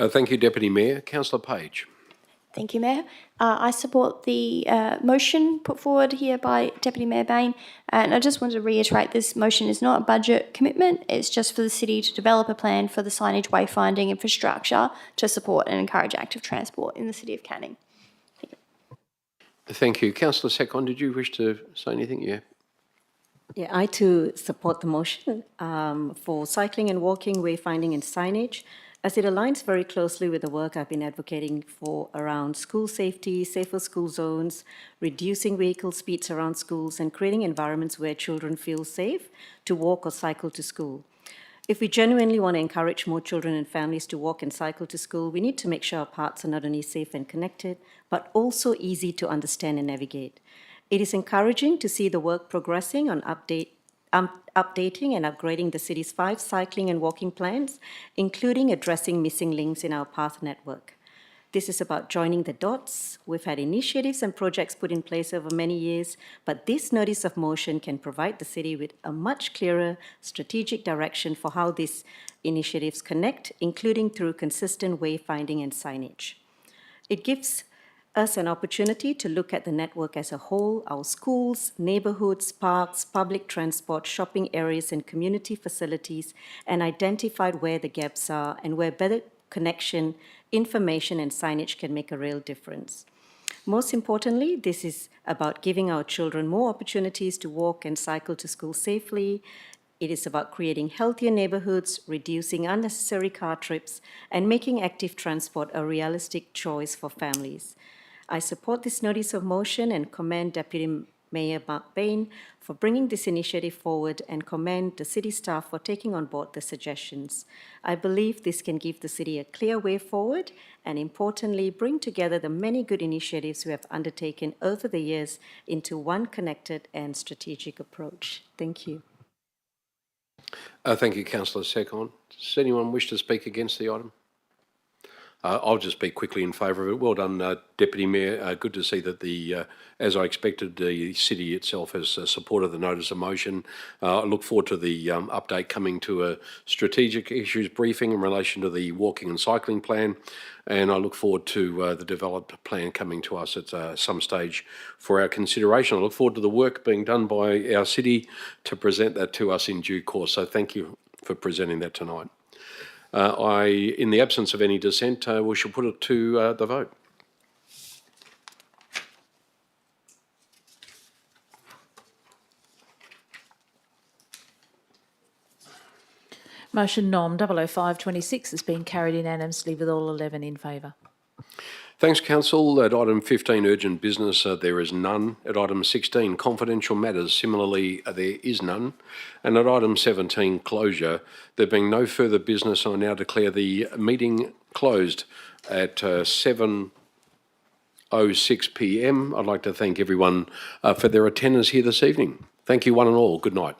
Thank you, Deputy Mayor. Councillor Page. Thank you, Mayor. I support the motion put forward here by Deputy Mayor Bain, and I just wanted to reiterate this motion is not a budget commitment. It's just for the city to develop a plan for the signage wayfinding infrastructure to support and encourage active transport in the City of Canning. Thank you. Councillor Secon, did you wish to say anything? Yeah. Yeah, I too support the motion for cycling and walking, wayfinding and signage, as it aligns very closely with the work I've been advocating for around school safety, safer school zones, reducing vehicle speeds around schools and creating environments where children feel safe to walk or cycle to school. If we genuinely want to encourage more children and families to walk and cycle to school, we need to make sure our paths are not only safe and connected, but also easy to understand and navigate. It is encouraging to see the work progressing on updating and upgrading the city's 5 cycling and walking plans, including addressing missing links in our path network. This is about joining the dots. We've had initiatives and projects put in place over many years, but this notice of motion can provide the city with a much clearer strategic direction for how these initiatives connect, including through consistent wayfinding and signage. It gives us an opportunity to look at the network as a whole, our schools, neighbourhoods, parks, public transport, shopping areas and community facilities, and identified where the gaps are and where better connection, information and signage can make a real difference. Most importantly, this is about giving our children more opportunities to walk and cycle to school safely. It is about creating healthier neighbourhoods, reducing unnecessary car trips, and making active transport a realistic choice for families. I support this notice of motion and commend Deputy Mayor Mark Bain for bringing this initiative forward and commend the city staff for taking on board the suggestions. I believe this can give the city a clear way forward and, importantly, bring together the many good initiatives we have undertaken over the years into one connected and strategic approach. Thank you. Thank you, Councillor Secon. Does anyone wish to speak against the item? I'll just speak quickly in favour of it. Well done, Deputy Mayor. Good to see that as I expected, the city itself has supported the notice of motion. I look forward to the update coming to a strategic issues briefing in relation to the walking and cycling plan, and I look forward to the developed plan coming to us at some stage for our consideration. I look forward to the work being done by our city to present that to us in due course. So thank you for presenting that tonight. In the absence of any dissent, we shall put it to the vote. Motion nom 00526 has been carried unanimously with all 11 in favour. Thanks, Council. At item 15, urgent business, there is none. At item 16, confidential matters, similarly, there is none. And at item 17, closure, there being no further business, I now declare the meeting closed at 7:06 p.m. I'd like to thank everyone for their attendance here this evening. Thank you, one and all. Good night.